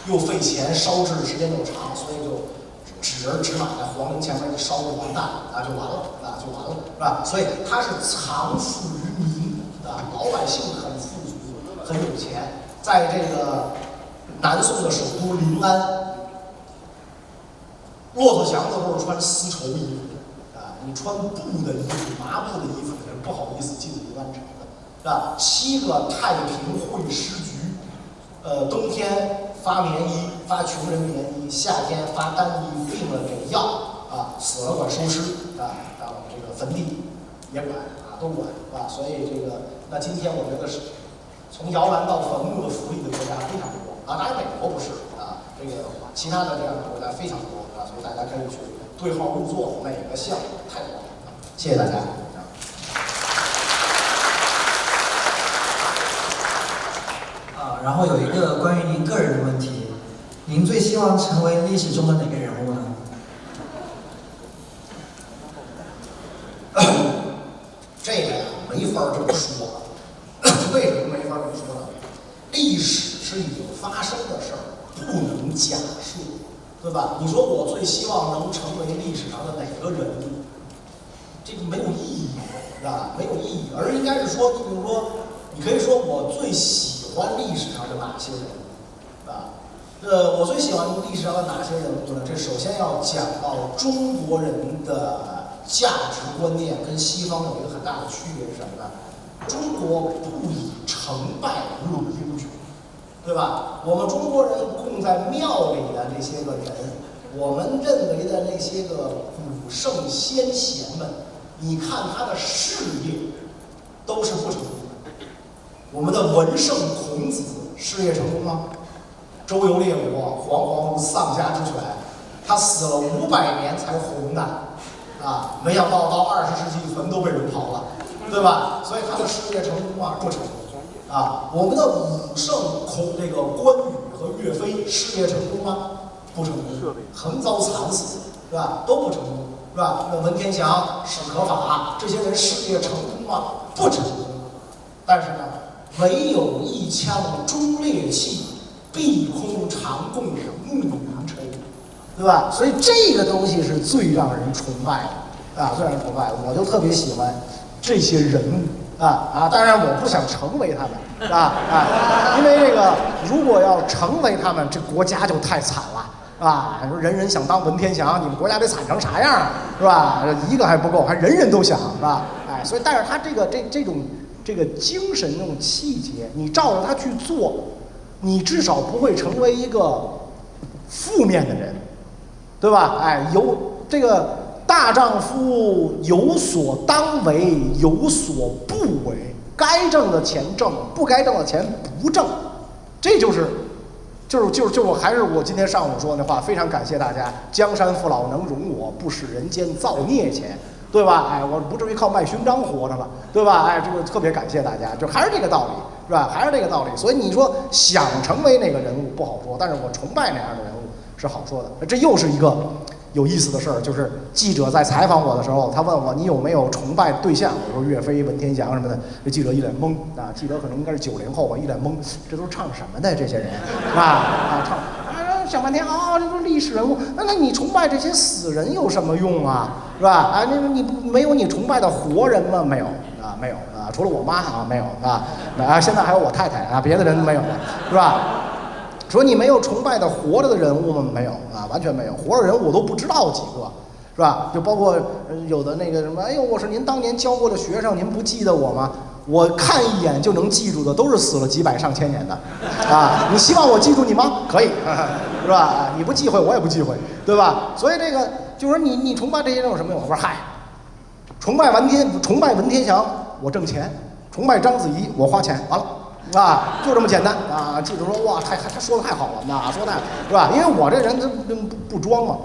又费钱，烧制时间又长，所以就纸人纸马在皇陵前面一烧就完蛋啊，就完了啊，就完了，是吧？所以它是藏富于民啊，老百姓很富足，很有钱，在这个南宋的首都临安，骆驼祥子都是穿丝绸衣服啊，你穿布的衣服、麻布的衣服，你是不好意思进临安城的，是吧？7个太平会师局，冬天发棉衣，发穷人棉衣；夏天发单衣，病了给药啊，死了管收尸啊，然后这个坟地也管啊，都管啊。所以这个，那今天我觉得是从摇篮到坟墓的福利的国家非常多啊，当然美国不是啊，这个其他的这样的国家非常多啊，所以大家可以去对号入座，每个项目太多了啊。谢谢大家。然后有一个关于您个人的问题，您最希望成为历史中的哪个人物呢？这个呀，没法这么说。为什么没法这么说呢？历史是已经发生的事儿，不能假设，对吧？你说我最希望能成为历史上的哪个人物，这个没有意义，是吧？没有意义，而应该是说，你比如说，你可以说我最喜欢历史上的哪些人物，啊？我最喜欢历史上的哪些人物呢？这首先要讲到中国人的价值观念跟西方有一个很大的区别是什么呢？中国不以成败论英雄，对吧？我们中国人供在庙里的那些个人，我们认为的那些个古圣先贤们，你看他的事业都是不成功的。我们的文圣孔子事业成功吗？周游列国，惶惶丧家之犬，他死了500年才红的，啊，没想到到20世纪坟都被人刨了，对吧？所以他的事业成功吗？不成功。啊，我们的武圣这个关羽和岳飞事业成功吗？不成功，横遭惨死，是吧？都不成功，是吧？那文天祥、史可法这些人事业成功吗？不成功。但是呢，唯有一腔忠烈气，碧空长共暮云沉，对吧？所以这个东西是最让人崇拜的啊，最让人崇拜的。我就特别喜欢这些人物。当然我不想成为他们，因为这个如果要成为他们，这国家就太惨了，说人人想当文天祥，你们国家得惨成啥样，是吧？一个还不够，还人人都想，是吧？所以但是他这种精神这种气节，你照着他去做，你至少不会成为一个负面的人，对吧？有这个。大丈夫有所当为，有所不为，该挣的钱挣，不该挣的钱不挣，这就是还是我今天上午说那话，非常感谢大家，江山父老能容我，不使人间造孽钱，对吧？我不至于靠卖勋章活着了，对吧？这个特别感谢大家，就还是这个道理，是吧？还是这个道理。所以你说想成为那个人物不好说，但是我崇拜那样的人物是好说的。这又是一个有意思的事儿，就是记者在采访我的时候，他问我你有没有崇拜对象？我说岳飞、文天祥什么的。这记者一脸懵啊，记者可能应该是90后吧，一脸懵，这都是唱什么的这些人唱想半天这都是历史人物。那你崇拜这些死人有什么用啊？是吧？你没有你崇拜的活人吗？没有没有除了我妈没有现在还有我太太别的人没有了，是吧？说你没有崇拜的活着的人物吗？没有完全没有，活着人物我都不知道几个，是吧？就包括有的那个什么，我是您当年教过的学生，您不记得我吗？我看一眼就能记住的，都是死了几百上千年的，你希望我记住你吗？可以，是吧？你不忌讳，我也不忌讳，对吧？所以这个就是说你崇拜这些人有什么用？我说嗨，崇拜文天祥，我挣钱；崇拜章子怡，我花钱，完了。就这么简单记者说哇，他说的太好了，说的是吧？因为我这人不装嘛，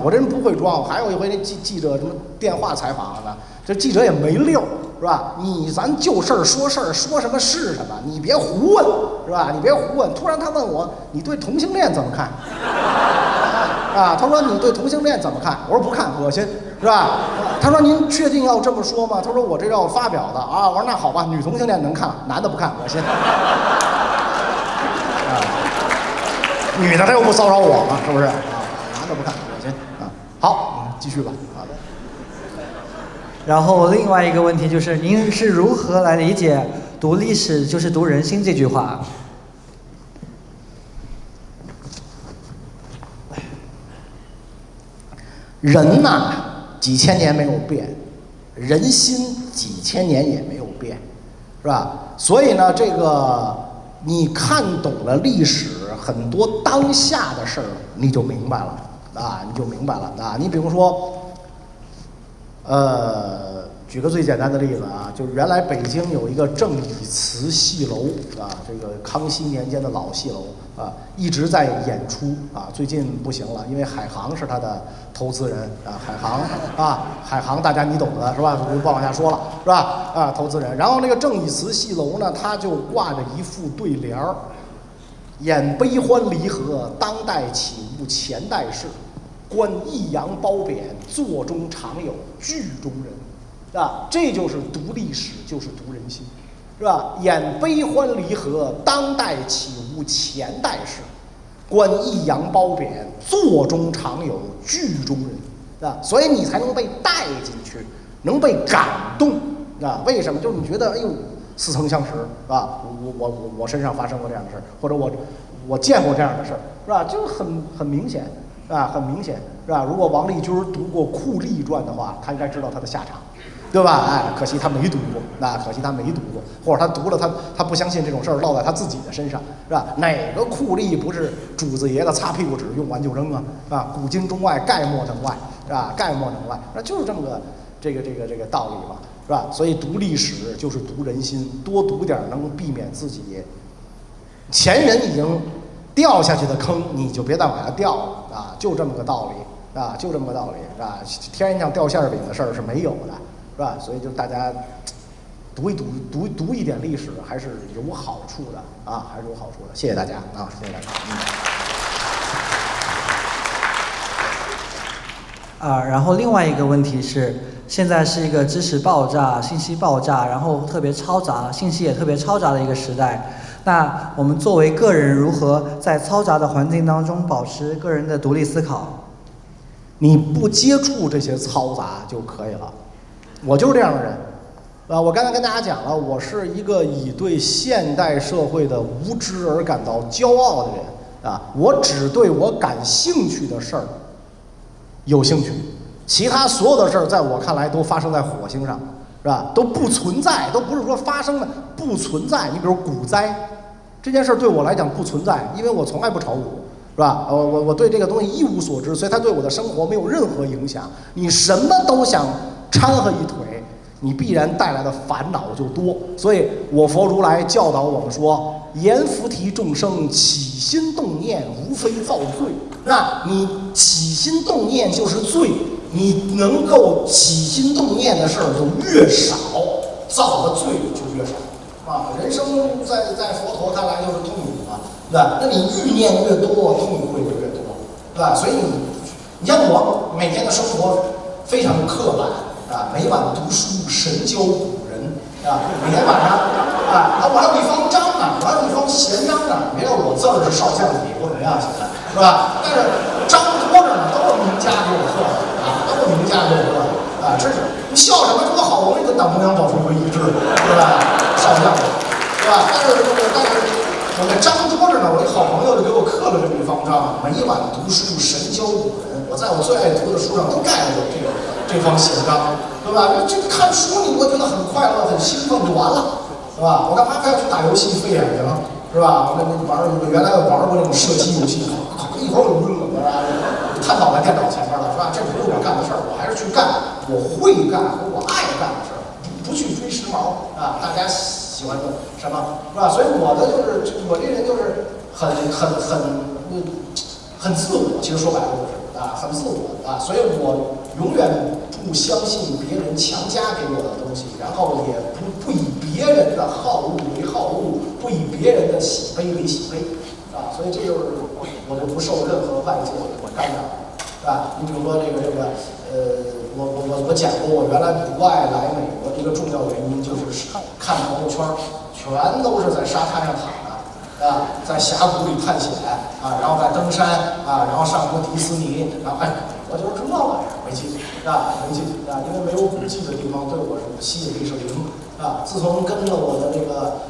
我这人不会装。还有一回那记者什么电话采访呢，这记者也没溜是吧？咱就事儿说事儿，说什么是什么，你别胡问，是吧？你别胡问。突然他问我，你对同性恋怎么看？啊，他说你对同性恋怎么看？我说不看，恶心，是吧？他说您确定要这么说吗？他说我这要发表的啊。我说那好吧，女同性恋能看，男的不看，恶心。啊，女的他又不骚扰我嘛，是不是？啊，男的不看，恶心啊。好，继续吧。好的。然后另外一个问题就是，您是如何来理解“读历史就是读人心”这句话？人呐，几千年没有变，人心几千年也没有变，是吧？所以呢，这个你看懂了历史，很多当下的事儿你就明白了啊，你就明白了啊。你比如说，举个最简单的例子啊，就是原来北京有一个郑以慈戏楼啊，这个康熙年间的老戏楼啊，一直在演出啊，最近不行了，因为海航是他的投资人啊，海航大家你懂的是吧？就不往下说了是吧？啊，投资人。然后那个郑以慈戏楼呢，他就挂着一副对联儿：演悲欢离合，当代起物前代事；观抑扬褒贬，座中常有剧中人。啊，这就是读历史，就是读人心，是吧？演悲欢离合，当代起物前代事；观抑扬褒贬，座中常有剧中人。啊，所以你才能被带进去，能被感动。啊，为什么？就是你觉得，哎呦，似曾相识啊！我身上发生过这样的事儿，或者我见过这样的事儿，是吧？就很明显啊，很明显，是吧？如果王立军读过《酷吏传》的话，他应该知道他的下场。对吧？哎，可惜他没读过，那可惜他没读过，或者他读了，他不相信这种事儿落在他自己的身上，是吧？哪个酷吏不是主子爷的擦屁股纸，用完就扔啊？啊，古今中外，概莫能外，是吧？概莫能外，那就是这么个这个道理嘛，是吧？所以读历史就是读人心，多读点能避免自己前人已经掉下去的坑，你就别再往下掉了啊！就这么个道理啊，就这么个道理啊！天上掉馅饼的事儿是没有的。是吧？所以就大家读一点历史，还是有好处的啊，还是有好处的。谢谢大家啊，谢谢大家。然后另外一个问题是，现在是一个知识爆炸、信息爆炸，然后特别嘈杂，信息也特别嘈杂的一个时代。那我们作为个人，如何在嘈杂的环境当中保持个人的独立思考？你不接触这些嘈杂就可以了。我就是这样的人，我刚才跟大家讲了，我是一个以对现代社会的无知而感到骄傲的人啊，我只对我感兴趣的事儿有兴趣，其他所有的事儿在我看来都发生在火星上，是吧？都不存在，都不是说发生的，不存在。你比如股灾这件事儿对我来讲不存在，因为我从来不炒股。是吧？我对这个东西一无所知，所以它对我的生活没有任何影响。你什么都想掺和一腿，你必然带来的烦恼就多。所以我佛如来教导我们说：言菩提众生起心动念，无非造罪。那你起心动念就是罪，你能够起心动念的事儿就越少，造的罪就越少。啊，人生在佛陀看来就是痛苦嘛。对吧？那你欲念越多，痛苦就越多，对吧？所以你像我每天的生活非常刻板啊，每晚读书神交古人啊，每天晚上啊，我还有一方章呢，我还有一方闲章呢，别看我字儿是少将笔，不怎么样，现在是吧？但是章多着呢，都是名家给我刻的啊，都是名家给我刻的啊，真是你笑什么这么好，我们跟党中央保持回一致，对吧？少将，对吧？但是我这章多着呢，我一好朋友就给我刻了这么一方章，每晚读书神交古人。我在我最爱读的书上都盖了这方闲章，对吧？这看书你不觉得很快乐、很兴奋就完了，是吧？我干嘛非要去打游戏费眼睛，是吧？我原来我玩过那种射击游戏，一会儿我就晕了，瘫倒在电脑前面了，是吧？这不是我干的事儿，我还是去干我会干和我爱干的事儿，不去追时髦啊！大家喜欢的什么，是吧？所以我这人就是很自我，其实说白了就是啊，很自我啊，所以我永远不相信别人强加给我的东西，然后也不以别人的好恶为好恶，不以别人的喜悲为喜悲，啊，所以这就是我就不受任何外界干扰，是吧？你比如说我讲过，我原来不爱来美国的一个重要原因就是看朋友圈，全都是在沙滩上躺着。啊，在峡谷里探险啊，然后在登山啊，然后上什么迪士尼，然后我就是这玩意儿没劲啊，没劲啊，因为没有古迹的地方对我吸引力是零啊。自从跟着我的这个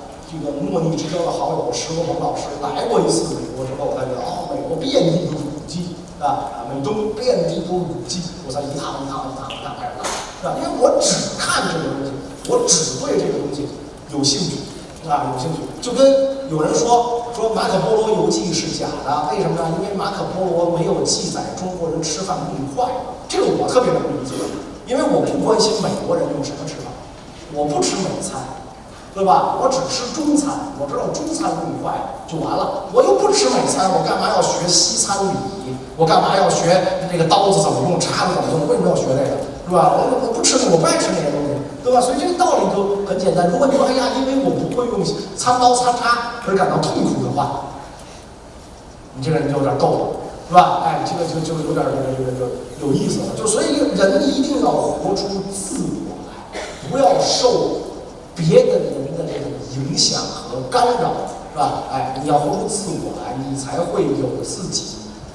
莫逆之交的好友石国鹏老师来过一次美国之后，我才觉得美国遍地都是古迹啊，美东遍地都是古迹，我才一趟开始来，是吧？因为我只看这个东西，我只对这个东西有兴趣。有兴趣，就跟有人说马可波罗游记是假的，为什么呢？因为马可波罗没有记载中国人吃饭不愉快，这个我特别能理解，因为我不关心美国人用什么吃饭，我不吃美餐，对吧？我只吃中餐，我知道中餐不愉快就完了。我又不吃美餐，我干嘛要学西餐礼仪？我干嘛要学这个刀子怎么用，叉子怎么用？为什么要学这个？是吧？我不吃，我不爱吃那些东西。对吧？所以这个道理就很简单。如果你说哎呀，因为我不会用餐刀餐叉而感到痛苦的话，你这个人就有点够了，是吧？这个就有点有意思了。就所以人一定要活出自我来，不要受别的人的这种影响和干扰，是吧？你要活出自我来，你才会有自己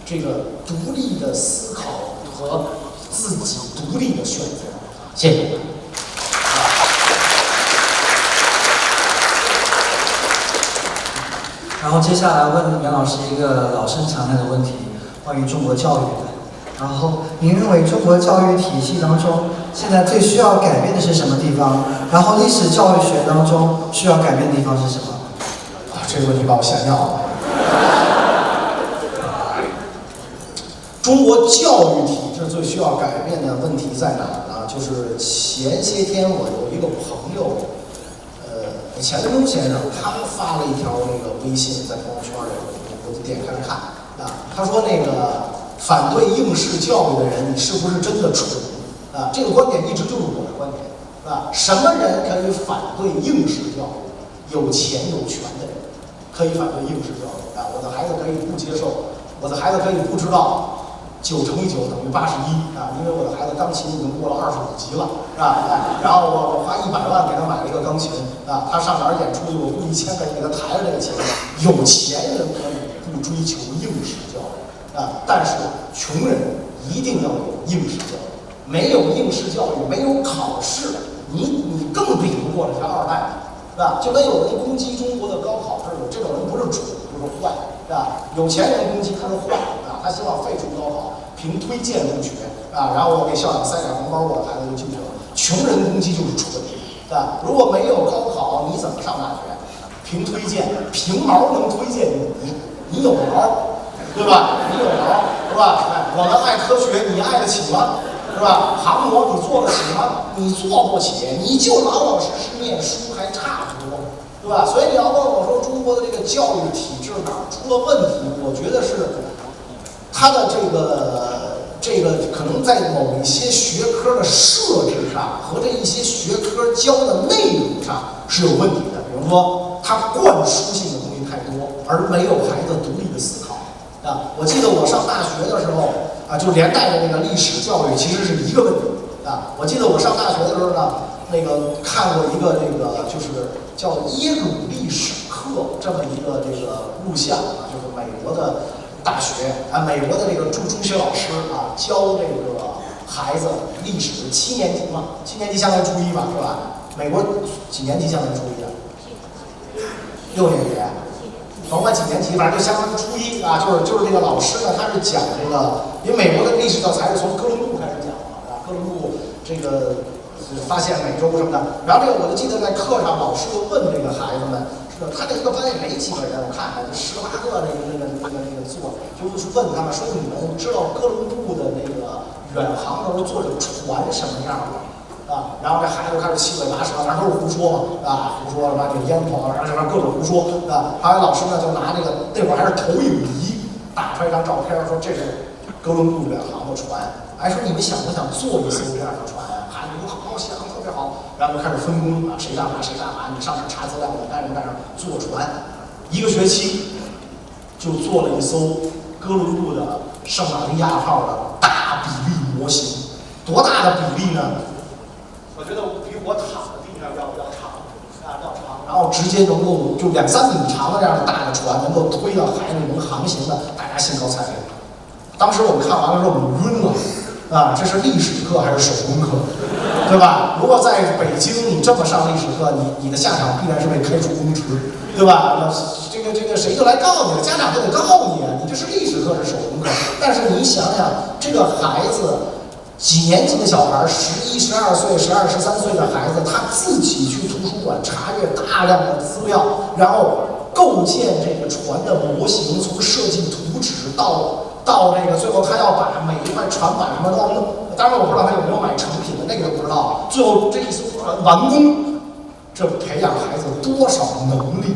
这个独立的思考和自己独立的选择。谢谢。然后接下来问袁老师一个老生常谈的问题，关于中国教育的。然后您认为中国教育体系当中现在最需要改变的是什么地方？然后历史教育学当中需要改变的地方是什么？这个问题把我吓尿了。中国教育体制最需要改变的问题在哪儿呢？就是前些天我有一个朋友。钱德忠先生他发了一条那个微信在朋友圈里，我就点开了看啊。他说那个反对应试教育的人，你是不是真的蠢啊？这个观点一直就是我的观点啊。什么人可以反对应试教育？有钱有权的人可以反对应试教育啊。我的孩子可以不接受，我的孩子可以不知道。9乘以9等于81啊！因为我的孩子钢琴已经过了25级了，是吧？然后我花100万给他买了一个钢琴啊，他上哪儿演出去，我雇1000个人给他抬着这个琴。有钱人可以不追求应试教育啊，但是穷人一定要有应试教育。没有应试教育，没有考试，你更比不过这些二代，是吧？就跟有人攻击中国的高考制度，这种人不是蠢就是坏，是吧？有钱人攻击他是坏啊，他希望废除高考。凭推荐入学啊，然后我给校长塞点红包，我的孩子就进去了。穷人攻击就是蠢，对吧？如果没有高考，你怎么上大学？凭推荐，凭毛能推荐你有毛，对吧？你有毛，是吧？我们爱科学，你爱得起吗？是吧？航模你做得起吗？你做不起，你就老实念书还差不多，对吧？所以你要问我说中国的这个教育体制哪出了问题？我觉得是。它的这个可能在某一些学科的设置上和这一些学科教的内容上是有问题的。比如说，它灌输性的东西太多，而没有孩子独立的思考啊。我记得我上大学的时候啊，就连带的那个历史教育其实是一个问题啊。我记得我上大学的时候呢，那个看过一个就是叫耶鲁历史课这么一个录像啊，就是美国的。大学啊，美国的这个中学老师啊，教这个孩子历史7年级嘛，7年级相当于初一吧，是吧？美国几年级相当于初一啊？6年级，甭管几年级，反正就相当于初一啊。就是这个老师呢，他是讲这个，因为美国的历史教材是从哥伦布开始讲嘛，啊，哥伦布这个发现美洲什么的。然后这个我就记得在课上，老师就问这个孩子们。他这个班也没几个人，我看看18个那个座，就是问他们说你们知道哥伦布的那个远航的时候坐这个船什么样吗？啊，然后这孩子就开始七嘴八舌，反正都是胡说嘛，啊，胡说什么这个烟筒，然后各种胡说啊。后来老师呢就拿那会儿还是投影仪打出来一张照片，说这是哥伦布远航的船。哎，说你们想不想做一艘这样的船啊？孩子说好，想，特别好。然后就开始分工啊，谁干嘛谁干嘛，你上哪查资料，我干什么干什么，坐船。1个学期就做了一艘哥伦布的圣玛利亚号的大比例模型。多大的比例呢？我觉得比我躺在地上要长啊，要长。然后直接能够就2、3米长的这样的大的船，能够推到海里能航行的，大家兴高采烈。当时我们看完了之后，我们晕了。啊，这是历史课还是手工课，对吧？如果在北京你这么上历史课，你的下场必然是被开除公职，对吧？这个谁就来告你了，家长就得告你啊！你这是历史课是手工课，但是你想想，这个孩子几年级的小孩，11、12岁、12、13岁的孩子，他自己去图书馆查阅大量的资料，然后构建这个船的模型，从设计图纸到这个最后，他要把每一块船板什么都要弄。当然我不知道他有没有买成品的，那个都不知道。最后这一艘船完工，这培养孩子多少能力，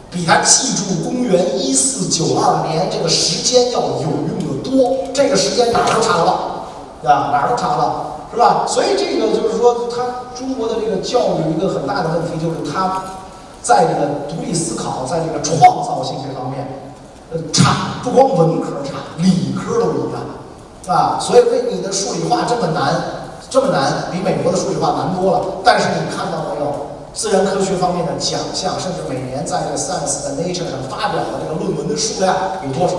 比他记住公元1492年这个时间要有用的多。这个时间哪儿都查得到，对吧？哪儿都查得到，是吧？所以这个就是说，他中国的这个教育一个很大的问题，就是他在这个独立思考，在这个创造性这方面。差，不光文科差，理科都一样，啊，所以为你的数理化这么难，比美国的数理化难多了。但是你看到没有，自然科学方面的奖项，甚至每年在这个 Science 的 Nature 上发表的这个论文的数量有多少？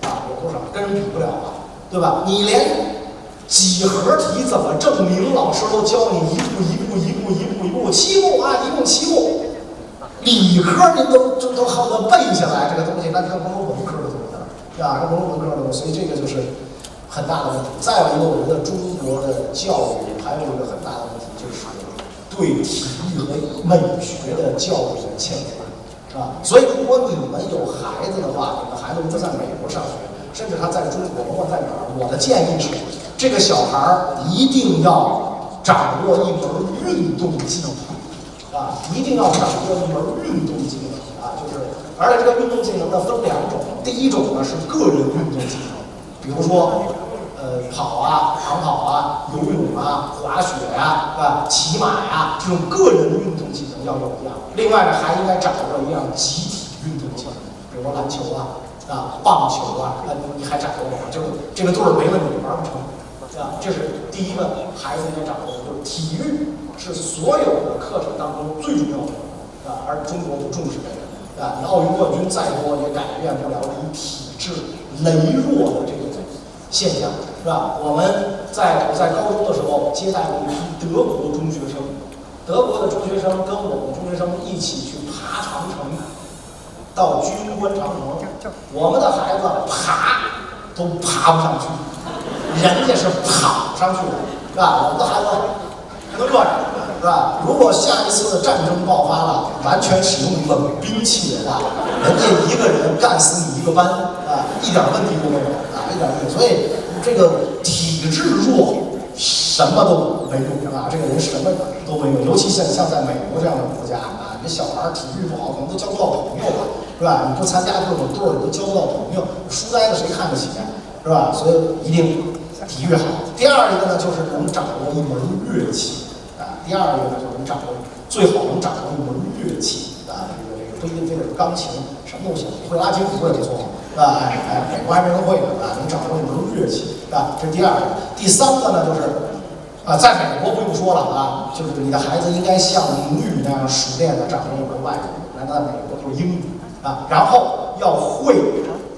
啊，有多少？跟人比不了啊，对吧？你连几何题怎么证明，老师都教你一步，七步啊，一共7步。理科您都恨不得背下来这个东西，那更甭说文科的东西了，对吧？更甭说文科的东西，所以这个就是很大的问题。再有一个，我觉得中国的教育还有一个很大的问题，就是对体育和美学的教育的欠缺啊。所以，如果你们有孩子的话，你的孩子如果在美国上学，甚至他在中国，甭管在哪儿，我的建议是，这个小孩一定要掌握一门运动技能。啊，一定要掌握一门运动技能啊，就是，而且这个运动技能呢分2种，第一种呢是个人运动技能，比如说，跑啊、长跑啊、游泳啊、滑雪呀、啊、骑马呀，这种个人运动技能要有一样。另外呢，还应该掌握一样集体运动技能，比如说篮球啊、棒球啊，你还掌握吗？就是这个队儿没了你玩不成，啊，这是第一个孩子应该掌握的，就是体育。是所有的课程当中最重要的啊，而中国不重视这个啊。你奥运冠军再多，也改变不了你体质羸弱的这个现象，是吧？我在高中的时候接待过一批德国中学生，德国的中学生跟我们中学生一起去爬长城，到居官长城，我们的孩子爬都爬不上去，人家是跑上去的，是吧？我们的孩子。还能这样，是吧？如果下一次战争爆发了，完全使用冷兵器的话，人家一个人干死你一个班啊，一点问题都没有啊，一点问题。所以这个体质弱，什么都没用啊，这个人什么都没用。尤其像在美国这样的国家啊，你小孩体育不好，可能都交不到朋友了，是吧？你不参加各种队儿，你都交不到朋友，书呆子谁看得起啊，是吧？所以一定体育好。第二一个呢，就是能掌握一门乐器啊。第二一个呢，就是最好能掌握一门乐器啊。这个不一定非得是钢琴，什么都行，会拉筋鼓也不错啊。美国还没人会呢啊，能掌握一门乐器啊，这是第二个。第三个呢，就是在美国不用说了啊，就是你的孩子应该像母语那样熟练的掌握一门外语，那在美国就是英语啊，然后要会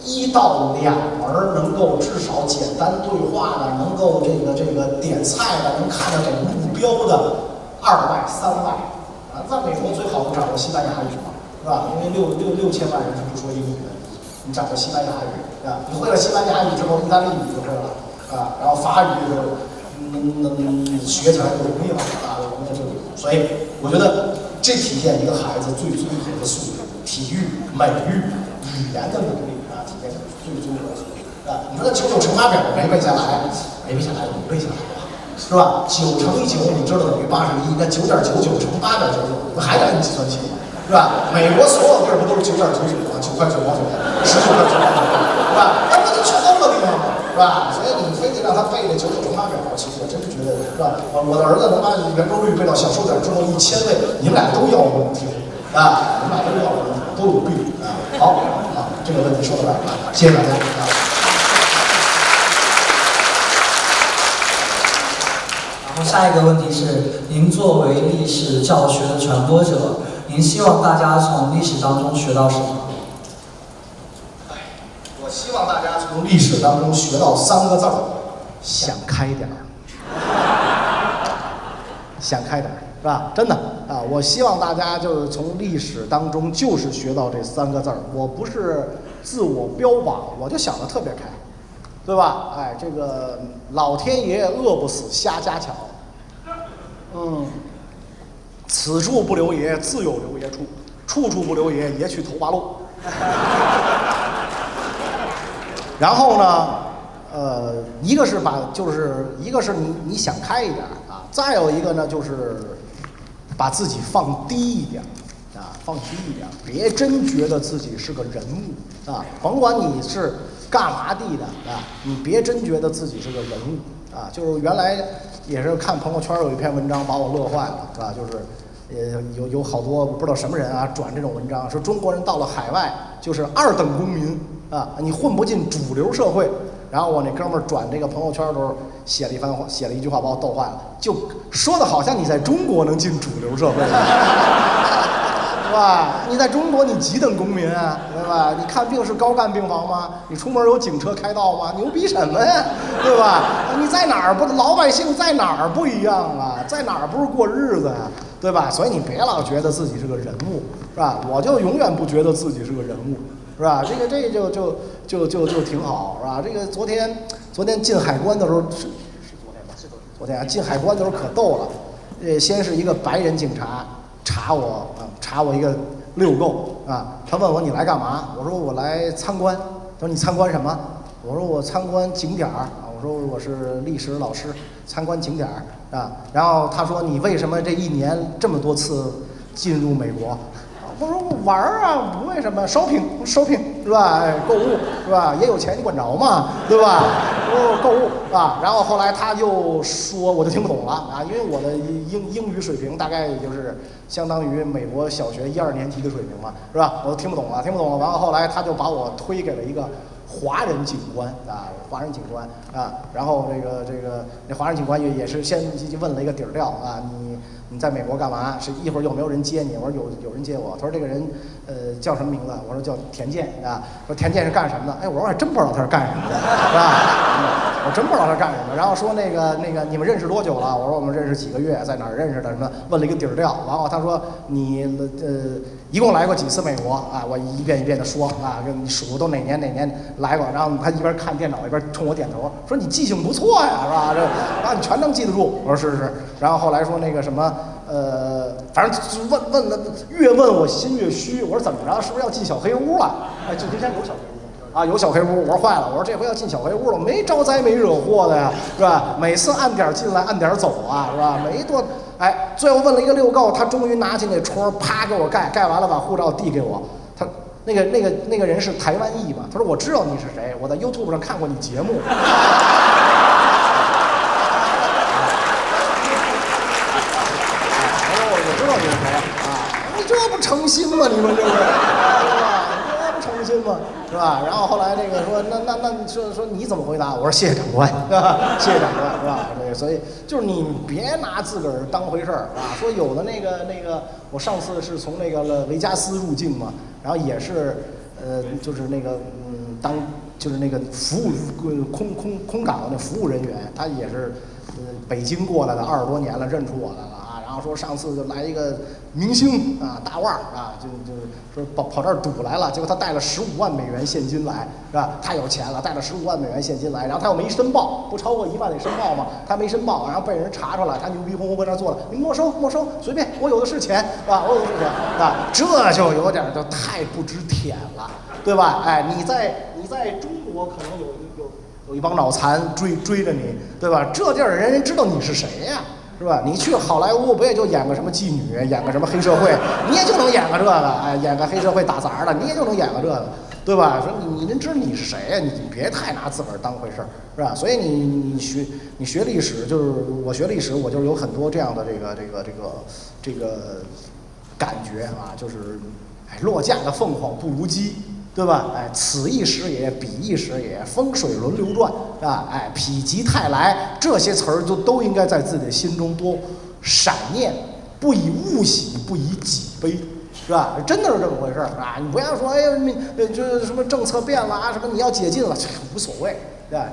1到2门能够至少简单对话的，能够这个点菜的，能看到这个目标的2外3外啊，在美国最好能掌握西班牙语嘛，是吧？因为6千万人是不说英语的，你掌握西班牙语啊，你会了西班牙语之后，意大利语就会了啊，然后法语就学起来就容易了啊，容易就。所以我觉得这体现一个孩子最综合的素质：体育、美育、语言的能力。最综合的啊！你说那99乘法表没背下来，没背下来，你背下来了，是吧？9乘以9，你知道等于81，那9.99乘8.99，你们还得按计算器，是吧？美国所有地儿不都是9.99吗？9块9毛9，19块9毛9，是吧？那不就全都这个地方吗？是吧？所以你非得让他背这99乘法表，其实我真是觉得，是吧？我的儿子能把圆周率背到小数点之后1000位，你们俩都要问题啊！你们俩都要问题，都有病啊！好啊，这个问题说到这儿啊，谢谢大家啊。然后下一个问题是，您作为历史教学的传播者，您希望大家从历史当中学到什么？我希望大家从历史当中学到3个字儿：想开点儿。想开点儿，是吧？真的啊，我希望大家就是从历史当中就是学到这3个字儿。我不是自我标榜，我就想得特别开。对吧？哎，这个老天爷饿不死瞎家巧，此处不留爷，自有留爷处，处处不留爷，爷去头八路。然后呢，一个是一个是你想开一点啊，再有一个呢就是把自己放低一点啊，放低一点，别真觉得自己是个人物啊，甭管你是干嘛地的啊，你别真觉得自己是个人物啊。就是原来也是看朋友圈有一篇文章把我乐坏了，是吧？就是有好多不知道什么人啊转这种文章，说中国人到了海外就是2等公民啊，你混不进主流社会。然后我那哥们儿转这个朋友圈的时候写了一句话把我逗坏了，就说的好像你在中国能进主流社会。是吧？你在中国你几等公民啊？对吧？你看病是高干病房吗？你出门有警车开道吗？牛逼什么呀？对吧？你在哪儿不？老百姓在哪儿不一样啊？在哪儿不是过日子呀？对吧？所以你别老觉得自己是个人物，是吧？我就永远不觉得自己是个人物，是吧？这就挺好，是吧？这个昨天进海关的时候是昨天吧？是昨天啊，进海关的时候可逗了，先是一个白人警察。查我一个遛够啊！他问我你来干嘛？我说我来参观。他说你参观什么？我说我参观景点儿啊。我说我是历史老师，参观景点儿啊。然后他说你为什么这一年这么多次进入美国？我说我玩儿啊，不为什么 shopping 是吧？哎，购物是吧？也有钱你管着吗？对吧？购物啊。然后后来他又说，我就听不懂了啊，因为我的英语水平大概也就是相当于美国小学1、2年级的水平嘛，是吧？我都听不懂了。完了后来他就把我推给了一个华人警官啊，然后这个那华人警官也是先问了一个底儿调啊，你在美国干嘛？是一会儿有没有人接你？我说有人接我。他说这个人叫什么名字？我说叫田健啊。说田健是干什么的？哎，我说我还真不知道他是干什么的，是吧？我真不知道他干什么。然后说那个你们认识多久了？我说我们认识几个月，在哪儿认识的？什么？问了一个底儿调。然后他说你一共来过几次美国啊？我一遍一遍的说啊，跟你数都哪年来过。然后他一边看电脑一边冲我点头，说你记性不错呀，是吧？你全能记得住。我说是。然后后来说那个什么反正问了，越问我心越虚。我说怎么着？是不是要进小黑屋了？哎，旧金山有小黑屋啊，有小黑屋。我说坏了，我说这回要进小黑屋了，没招灾没惹祸的呀，是吧？每次按点进来按点走啊，是吧？没多。哎，最后问了一个遛够，他终于拿起那戳，啪给我盖完了，把护照递给我。他那个人是台湾裔嘛？他说我知道你是谁，我在 YouTube 上看过你节目。这不诚心吗？你们这是，是吧？这不诚心吗？是吧？然后后来那个说，那说你怎么回答？我说谢谢长官，是吧？谢谢长官，是吧？这个所以就是你别拿自个儿当回事儿啊。说有的那个，我上次是从那个维加斯入境嘛，然后也是就是那个就是那个服务空港的那服务人员，他也是北京过来的，20多年了，认出我来了。然后说上次就来一个明星啊，大腕儿啊，就是说跑这儿赌来了，结果他带了15万美元现金来，是吧？太有钱了，带了15万美元现金来，然后他又没申报，不超过1万得申报嘛，他没申报，然后被人查出来，他牛逼哄哄跟那坐了，你没收，随便，我有的是钱，是吧？我有的是钱，啊，这就有点就太不知舔了，对吧？哎，你在中国可能有一帮脑残追着你，对吧？这地儿人知道你是谁呀？是吧？你去好莱坞不也就演个什么妓女，演个什么黑社会，你也就能演个这个，哎，演个黑社会打杂的，你也就能演个这个，对吧？说你您知道你是谁呀？你别太拿自个儿当回事儿，是吧？所以你学历史，就是我学历史，我就是有很多这样的这个感觉啊，就是落架的凤凰不如鸡。对吧？此一时也，彼一时也，风水轮流转啊！否极泰来，这些词儿都应该在自己的心中多闪念，不以物喜，不以己悲，是吧？真的是这么回事儿啊！你不要说，哎呀，就是什么政策变了啊，什么你要解禁了，这无所谓，对吧？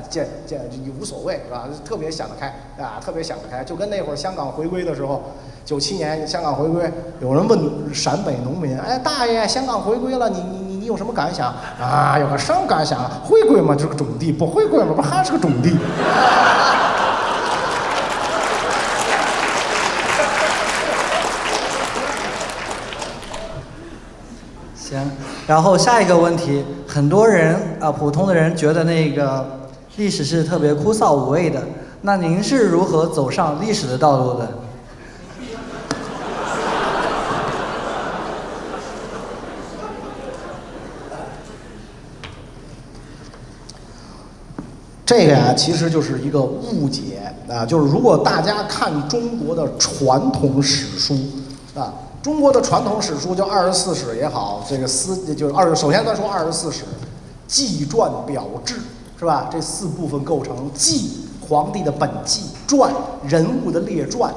你无所谓，是吧？特别想得开啊，特别想得开，就跟那会儿香港回归的时候。97年香港回归，有人问陕北农民：“哎，大爷，香港回归了，你有什么感想啊？有个什么感想啊？回归嘛就是个种地，不回归嘛不还是个种地？”行，然后下一个问题，很多人普通的人觉得那个历史是特别枯燥无味的，那您是如何走上历史的道路的？这个呀，其实就是一个误解啊，就是如果大家看中国的传统史书啊，中国的传统史书就24史也好，这个就是首先咱说24史，纪传表志是吧？这4部分构成纪，皇帝的本纪；传，人物的列传，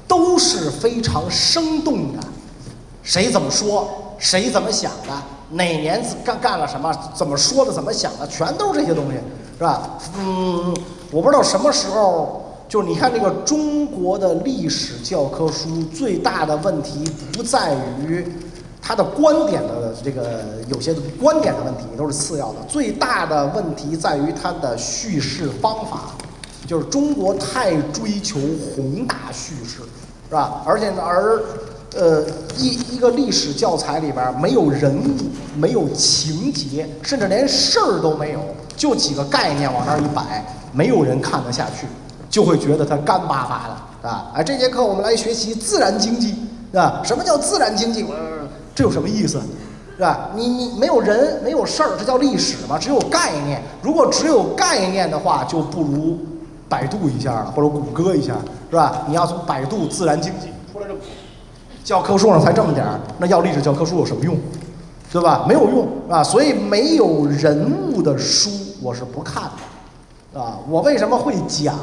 都是非常生动的。谁怎么说，谁怎么想的，哪年干了什么，怎么说的，怎么想的，全都是这些东西。是吧？我不知道什么时候，就是你看这个中国的历史教科书最大的问题不在于它的观点的有些观点的问题都是次要的，最大的问题在于它的叙事方法，就是中国太追求宏大叙事，是吧？一个历史教材里边没有人物，没有情节，甚至连事儿都没有。就几个概念往那儿一摆，没有人看得下去，就会觉得它干巴巴的啊！这节课我们来学习自然经济啊！什么叫自然经济？这有什么意思？是吧？你没有人，没有事儿，这叫历史吗？只有概念。如果只有概念的话，就不如百度一下了，或者谷歌一下，是吧？你要从百度自然经济出来这么教科书上才这么点儿，那要历史教科书有什么用？对吧？没有用啊！所以没有人物的书我是不看的，啊！我为什么会讲？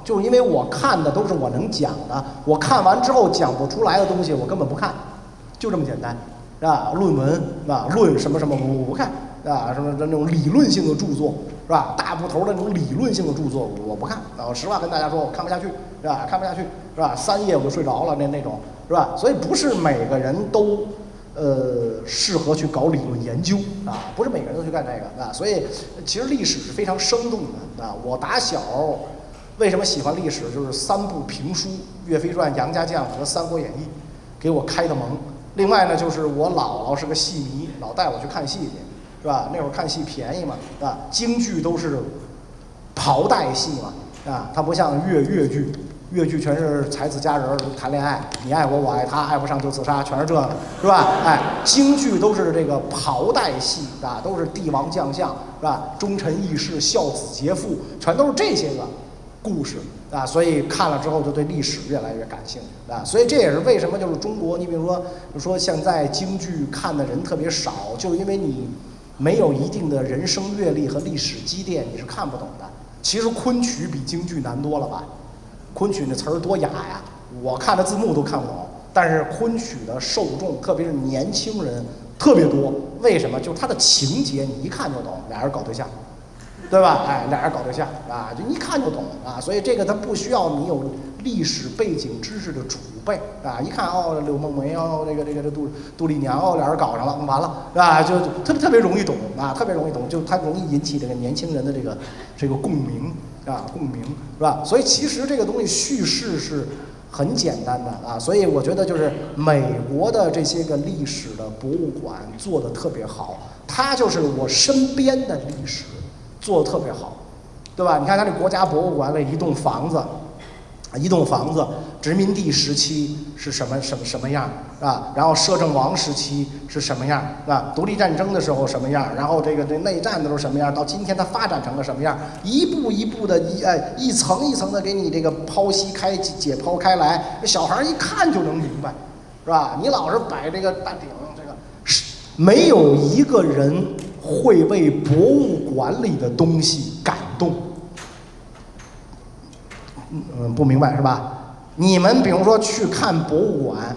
就是因为我看的都是我能讲的，我看完之后讲不出来的东西，我根本不看，就这么简单，是吧？论文啊，论什么什么我不看啊，什么那种理论性的著作是吧？大部头的那种理论性的著作我不看啊！我实话跟大家说，我看不下去，是吧？看不下去，是吧？3页我就睡着了那种，是吧？所以不是每个人都。适合去搞理论研究啊，不是每个人都去干这个啊，所以其实历史是非常生动的啊。我打小为什么喜欢历史，就是3部评书《岳飞传》《杨家将》和《三国演义》给我开的蒙。另外呢，就是我姥姥是个戏迷，老带我去看戏去，是吧？那会儿看戏便宜嘛，啊，京剧都是袍带戏嘛，啊，它不像粤剧。粤剧全是才子佳人谈恋爱，你爱我，我爱他，爱不上就自杀，全是这个，是吧？京剧都是这个袍带戏啊，都是帝王将相，是吧？忠臣义士、孝子杰父，全都是这些个故事啊。所以看了之后，就对历史越来越感兴趣啊。所以这也是为什么就是中国，你比如说现在京剧看的人特别少，就因为你没有一定的人生阅历和历史积淀，你是看不懂的。其实昆曲比京剧难多了吧？昆曲那词儿多雅呀，我看的字幕都看不懂。但是昆曲的受众，特别是年轻人特别多。为什么？就是它的情节你一看就懂，俩人搞对象，对吧？俩人搞对象啊，就一看就懂啊。所以这个它不需要你有历史背景知识的储备啊，一看哦，柳梦梅哦，这个杜丽娘哦，俩人搞上了，完了啊，就特别容易懂啊，特别容易懂，就它容易引起这个年轻人的这个共鸣。共鸣是吧？所以其实这个东西叙事是很简单的啊，所以我觉得就是美国的这些个历史的博物馆做的特别好，它就是我身边的历史做的特别好，对吧？你看它这国家博物馆里一栋房子，一栋房子，殖民地时期是什么样啊？然后摄政王时期是什么样啊？独立战争的时候什么样？然后这内战的时候什么样？到今天它发展成了什么样？一步一步的一层一层的给你这个剖析解剖开来，小孩一看就能明白，是吧？你老是摆这个大顶，这个没有一个人会为博物馆里的东西感动。不明白是吧？你们比如说去看博物馆，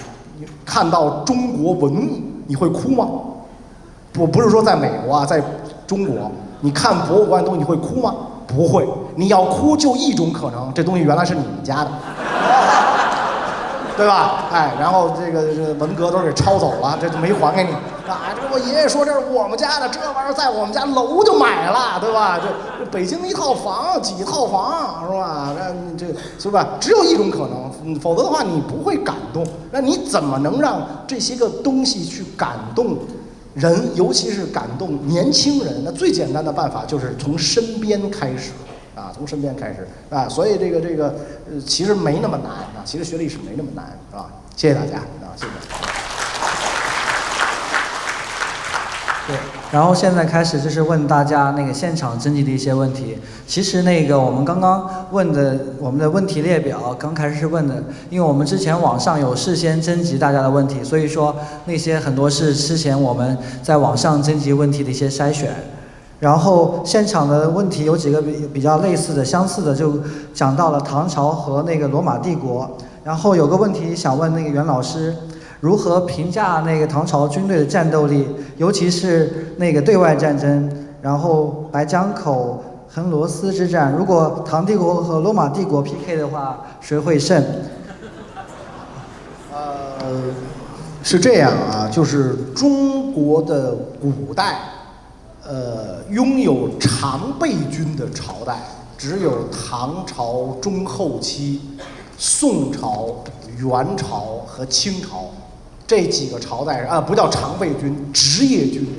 看到中国文物，你会哭吗？不是说在美国啊，在中国，你看博物馆的东西你会哭吗？不会。你要哭就一种可能，这东西原来是你们家的，对吧？哎，然后这个文革都给抄走了，这就没还给你。啊，这我爷爷说这是我们家的，这玩意儿在我们家楼就买了，对吧？这北京一套房几套房是吧？这是吧？只有一种可能，否则的话你不会感动。那你怎么能让这些个东西去感动人，尤其是感动年轻人？那最简单的办法就是从身边开始。啊，从身边开始啊，所以这个其实没那么难啊，其实学历史没那么难，是吧？谢谢大家啊，谢谢。对，然后现在开始就是问大家那个现场征集的一些问题。其实那个我们刚刚问的我们的问题列表刚开始是问的，因为我们之前网上有事先征集大家的问题，所以说那些很多是之前我们在网上征集问题的一些筛选。然后现场的问题有几个比较类似的、相似的，就讲到了唐朝和那个罗马帝国。然后有个问题想问那个袁老师，如何评价那个唐朝军队的战斗力，尤其是那个对外战争，然后白江口、横罗斯之战，如果唐帝国和罗马帝国 PK 的话，谁会胜？是这样啊，就是中国的古代。拥有常备军的朝代只有唐朝中后期、宋朝、元朝和清朝这几个朝代啊，不叫常备军，职业军人。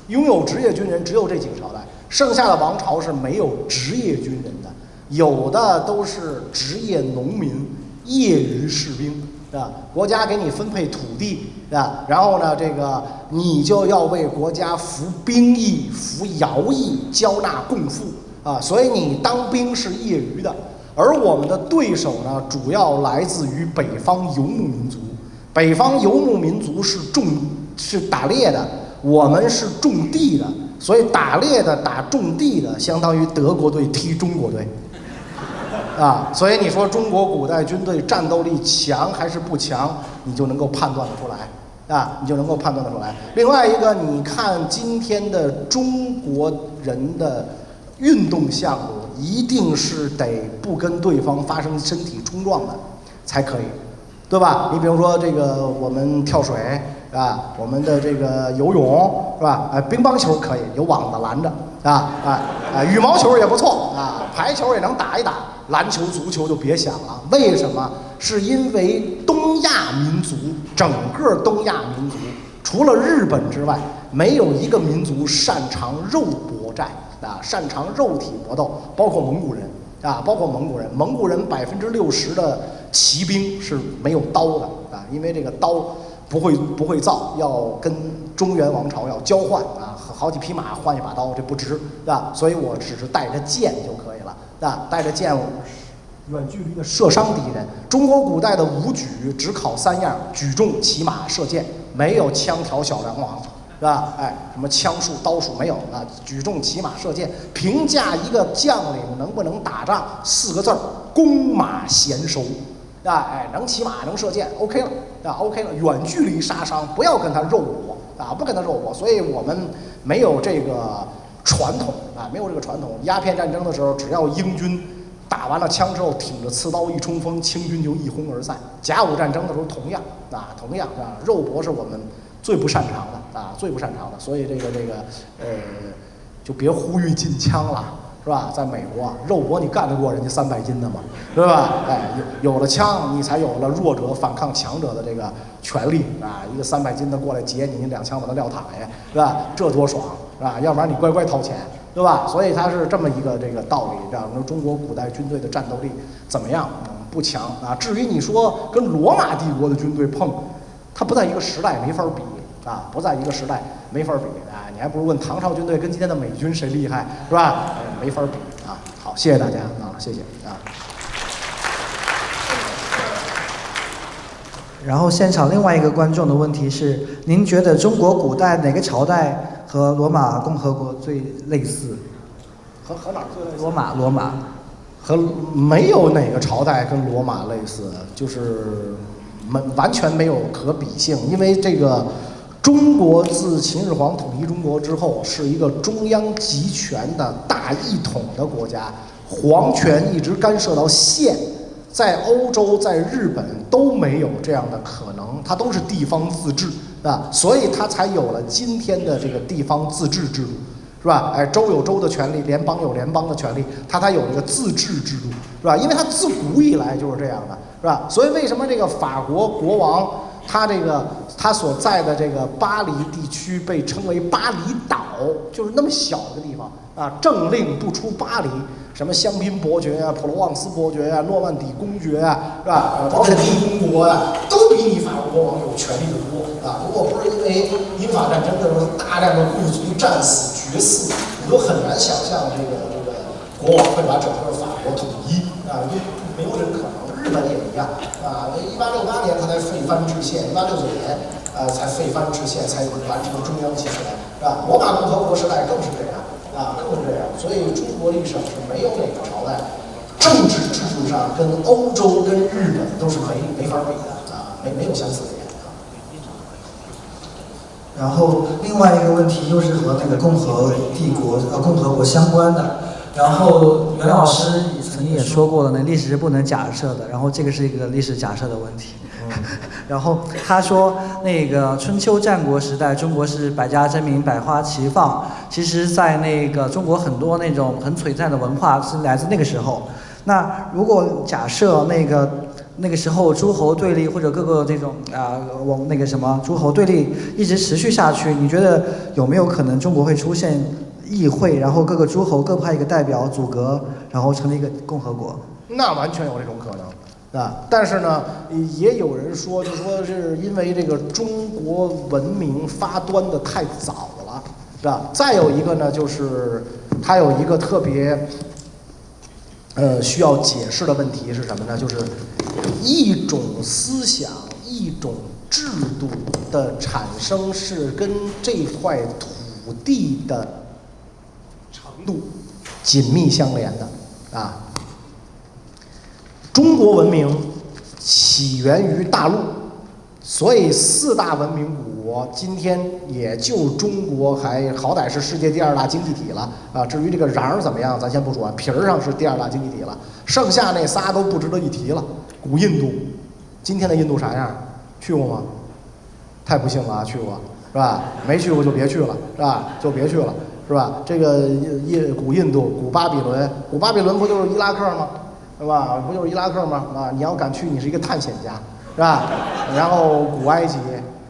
拥有职业军人只有这几个朝代，剩下的王朝是没有职业军人的，有的都是职业农民、业余士兵。啊，国家给你分配土地啊，然后呢，这个你就要为国家服兵役、服徭役、交纳贡赋啊，所以你当兵是业余的。而我们的对手呢，主要来自于北方游牧民族。北方游牧民族是打猎的，我们是种地的，所以打猎的打种地的，相当于德国队踢中国队。啊，所以你说中国古代军队战斗力强还是不强，你就能够判断得出来，啊，你就能够判断得出来。另外一个，你看今天的中国人的运动项目，一定是得不跟对方发生身体冲撞的才可以，对吧？你比如说这个我们跳水啊，我们的这个游泳是吧？乒乓球可以有网子拦着羽毛球也不错啊，排球也能打一打。篮球、足球就别想了，为什么？是因为东亚民族，整个东亚民族，除了日本之外，没有一个民族擅长肉搏战啊，擅长肉体搏斗，包括蒙古人啊，包括蒙古人。蒙古人60%的骑兵是没有刀的啊，因为这个刀不会造，要跟中原王朝要交换啊，好几匹马换一把刀，这不值啊，所以我只是带着剑就可以了。啊，带着剑远距离的射伤敌人。中国古代的武举只考3样：举重、骑马、射箭，没有枪条小梁王，是吧？哎，什么枪术、刀术没有啊？举重、骑马、射箭。评价一个将领能不能打仗，4个字儿：弓马娴熟。啊，哎，能骑马，能射箭 ，OK 了，啊 ，OK 了。远距离杀伤，不要跟他肉搏啊，不跟他肉搏。所以我们没有这个传统啊，没有这个传统。鸦片战争的时候，只要英军打完了枪之后，挺着刺刀一冲锋，清军就一哄而散。甲午战争的时候同样啊，肉搏是我们最不擅长的啊，最不擅长的。所以就别呼吁禁枪了。是吧？在美国，肉搏你干得过人家300斤的吗？是吧？哎，有了枪，你才有了弱者反抗强者的这个权利啊！一个300斤的过来劫你，2枪把他撂躺下，是吧？这多爽，是吧？要不然你乖乖掏钱，对吧？所以它是这么一个这个道理，这样说中国古代军队的战斗力怎么样？不强啊。至于你说跟罗马帝国的军队碰，它不在一个时代，没法比啊，不在一个时代，没法比啊。你还不如问唐朝军队跟今天的美军谁厉害，是吧？没法比啊。好，谢谢大家啊，谢谢啊。然后现场另外一个观众的问题是：您觉得中国古代哪个朝代和罗马共和国最类似？和哪儿最类似？罗马。和没有哪个朝代跟罗马类似，就是完全没有可比性，因为这个中国自秦始皇统一中国之后，是一个中央集权的大一统的国家，皇权一直干涉到县。在欧洲、在日本都没有这样的可能，它都是地方自治啊，所以它才有了今天的这个地方自治制度，是吧？哎，州有州的权利，联邦有联邦的权利，它才有这个自治制度，是吧？因为它自古以来就是这样的，是吧？所以为什么这个法国国王他所在的这个巴黎地区被称为巴黎岛，就是那么小的地方啊，政令不出巴黎。什么香槟伯爵啊、普罗旺斯伯爵啊、诺曼底公爵啊，是吧？保肯尼公国啊，都比你法国国王有权力的多啊！如果不是因为英法战争的时候大量的部族战死绝嗣，你都很难想象这个国王会把整个法国统一啊，没有这个可能。日本也一样啊，1868年他才废藩置县，1869年才废藩置县，才完成中央集权，是吧？罗马共和国时代更是这样。啊，更是这样，所以中国历史上是没有哪个朝代政治制度上跟欧洲、跟日本都是没法比的啊，没有相似点啊。然后另外一个问题又是和那个共和国相关的。然后袁老师曾经也说过了，那历史是不能假设的。然后这个是一个历史假设的问题。然后他说，那个春秋战国时代，中国是百家争鸣、百花齐放。其实，在那个中国很多那种很璀璨的文化是来自那个时候。那如果假设那个时候诸侯对立或者各个这种诸侯对立一直持续下去，你觉得有没有可能中国会出现议会，然后各个诸侯各派一个代表组阁，然后成立一个共和国？那完全有这种可能。啊，但是呢，也有人说，就说是因为这个中国文明发端的太早了，是吧？再有一个呢，就是它有一个特别需要解释的问题是什么呢？就是一种思想、一种制度的产生是跟这块土地的程度紧密相连的啊。中国文明起源于大陆，所以4大文明古国今天也就中国还好歹是世界第2大经济体了啊。至于这个瓤怎么样，咱先不说，皮儿上是第2大经济体了，剩下那仨都不值得一提了。古印度，今天的印度啥样？去过吗？太不幸了啊，去过是吧？没去过就别去了，是吧？就别去了，是吧？这个古印度、古巴比伦，古巴比伦不就是伊拉克吗？是吧？不就是伊拉克吗？啊，你要敢去，你是一个探险家，是吧？然后古埃及，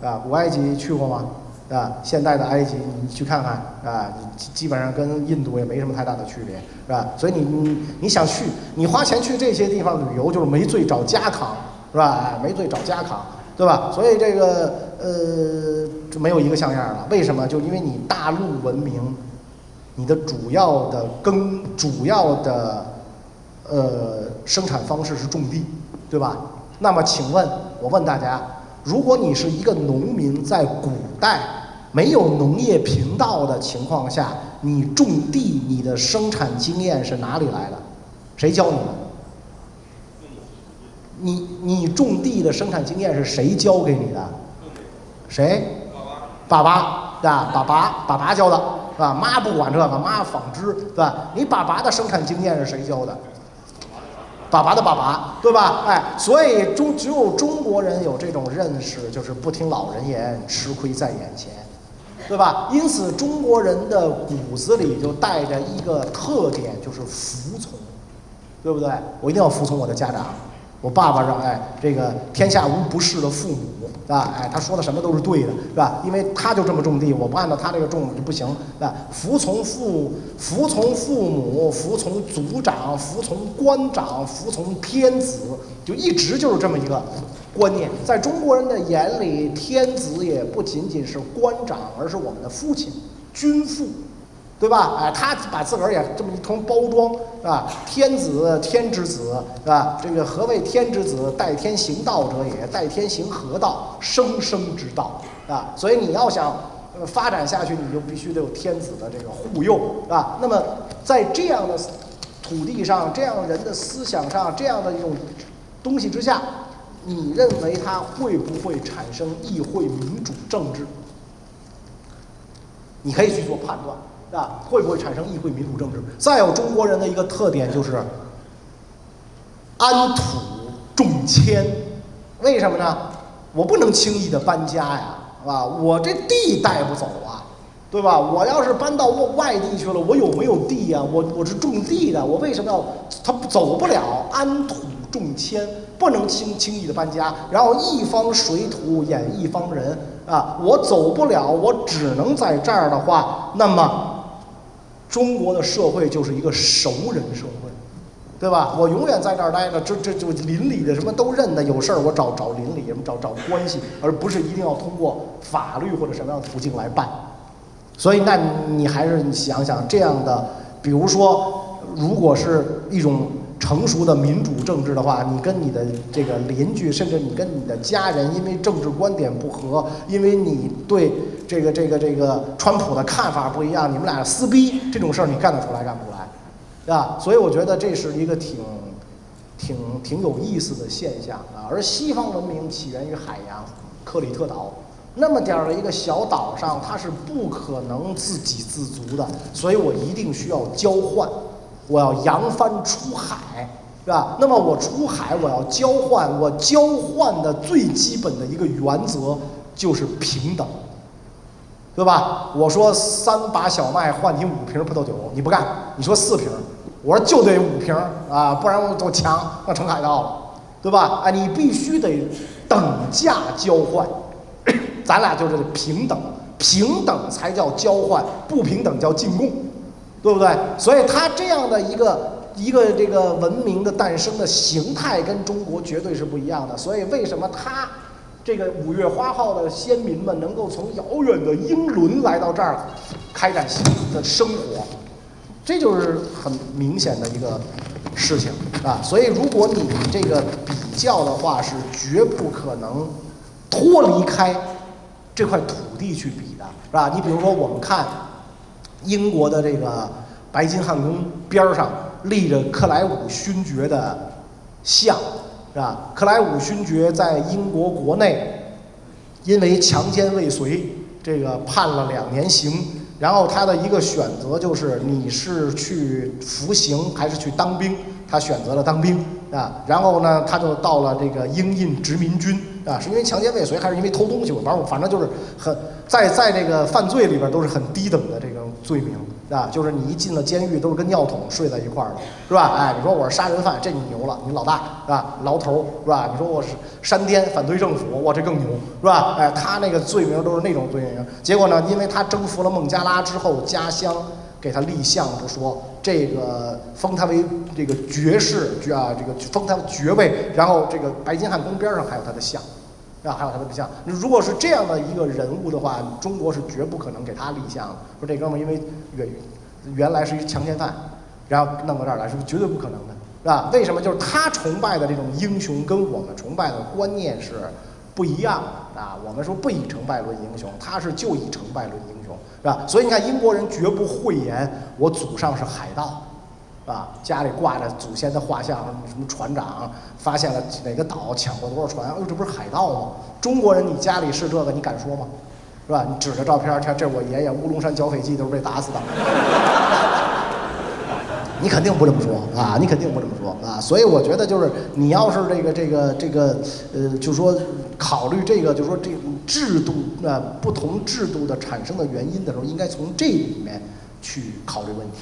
啊，古埃及去过吗？啊，现代的埃及你去看看，啊，基本上跟印度也没什么太大的区别，是吧？所以你想去，你花钱去这些地方旅游，就是没罪找家扛，是吧？没罪找家扛，对吧？所以这个没有一个像样的，为什么？就因为你大陆文明，你的主要的生产方式是种地，对吧？那么请问，我问大家，如果你是一个农民，在古代没有农业频道的情况下，你种地，你的生产经验是哪里来的？谁教你的？你种地的生产经验是谁教给你的？谁？爸爸，对吧？爸爸教的，是吧？妈不管这个，妈纺织，对吧？你爸爸的生产经验是谁教的？爸爸的爸爸，对吧？哎，所以只有中国人有这种认识，就是不听老人言，吃亏在眼前，对吧？因此，中国人的骨子里就带着一个特点，就是服从，对不对？我一定要服从我的家长，我爸爸让这个天下无不是的父母啊，他说的什么都是对的，是吧？因为他就这么种地，我不按照他这个种就不行，啊，服从父母，服从族长，服从官长，服从天子，就一直就是这么一个观念。在中国人的眼里，天子也不仅仅是官长，而是我们的父亲、君父。对吧？他把自个儿也这么一通包装，啊，天子，天之子，啊，这个何谓天之子？代天行道者也，代天行合道，生生之道，啊，所以你要想发展下去，你就必须得有天子的这个护佑，啊。那么在这样的土地上，这样人的思想上，这样的一种东西之下，你认为它会不会产生议会民主政治？你可以去做判断。啊，会不会产生议会民主政治？再有，中国人的一个特点就是安土重迁，为什么呢？我不能轻易的搬家呀，是吧？我这地带不走啊，对吧？我要是搬到外地去了，我有没有地呀？我是种地的，我为什么要？他走不了，安土重迁，不能轻易的搬家。然后一方水土养一方人啊，我走不了，我只能在这儿的话，那么。中国的社会就是一个熟人社会，对吧？我永远在这儿待着，这就邻里的什么都认得，有事儿我找邻里，找关系，而不是一定要通过法律或者什么样的途径来办。所以，那你还是你想想这样的，比如说，如果是一种成熟的民主政治的话，你跟你的这个邻居，甚至你跟你的家人，因为政治观点不合，因为你对这个川普的看法不一样，你们俩撕逼，这种事儿你干得出来干不出来，啊？所以我觉得这是一个挺有意思的现象啊。而西方文明起源于海洋，克里特岛那么点儿的一个小岛上，它是不可能自给自足的，所以我一定需要交换。我要扬帆出海，是吧？那么我出海，我要交换，我交换的最基本的一个原则就是平等，对吧？我说3把小麦换你5瓶葡萄酒，你不干，你说4瓶，我说就得5瓶啊，不然我抢，那成海盗了，对吧？你必须得等价交换，咱俩就是平等，平等才叫交换，不平等叫进贡。对不对？所以它这样的一个这个文明的诞生的形态跟中国绝对是不一样的。所以为什么它这个5月花号的先民们能够从遥远的英伦来到这儿开展新的生活，这就是很明显的一个事情啊。所以如果你这个比较的话，是绝不可能脱离开这块土地去比的，是吧？你比如说我们看。英国的这个白金汉宫边上立着克莱伍勋爵的像，是吧？克莱伍勋爵在英国国内因为强奸未遂，这个判了2年刑，然后他的一个选择就是你是去服刑还是去当兵，他选择了当兵啊。然后呢，他就到了这个英印殖民军啊，是因为强奸未遂还是因为偷东西？反正就是很在这个犯罪里边都是很低等的这个罪名啊，就是你一进了监狱都是跟尿桶睡在一块儿的，是吧？你说我是杀人犯，这你牛了，你老大是吧？牢头是吧？你说我是山巅反对政府，哇，这更牛是吧？他那个罪名都是那种罪名。结果呢，因为他征服了孟加拉之后，家乡给他立像不说，这个封他为这个爵士啊，这个封他爵位，然后这个白金汉宫边上还有他的像。还有他的像，如果是这样的一个人物的话，中国是绝不可能给他立像的。说这哥们儿因为原来是一强奸犯，然后弄到这儿来，是绝对不可能的，是吧？为什么？就是他崇拜的这种英雄跟我们崇拜的观念是不一样的啊。我们说不以成败论英雄，他是就以成败论英雄，是吧？所以你看，英国人绝不讳言我祖上是海盗。啊，家里挂着祖先的画像，什么船长发现了哪个岛抢过多少船，这不是海盗吗？中国人，你家里是这个，你敢说吗？是吧？你指着照片，这我爷爷乌龙山剿匪记都是被打死的，你肯定不这么说啊！你肯定不这么说啊！所以我觉得就是你要是就说考虑这个，就说这种制度不同制度的产生的原因的时候，应该从这里面去考虑问题。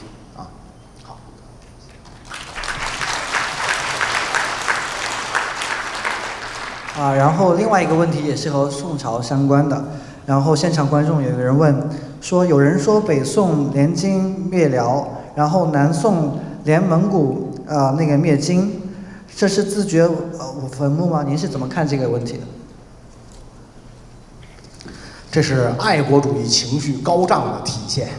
然后另外一个问题也是和宋朝相关的，然后现场观众有个人问说，有人说北宋联金灭辽，然后南宋联蒙古灭金，这是自掘坟墓吗？您是怎么看这个问题的？这是爱国主义情绪高涨的体现，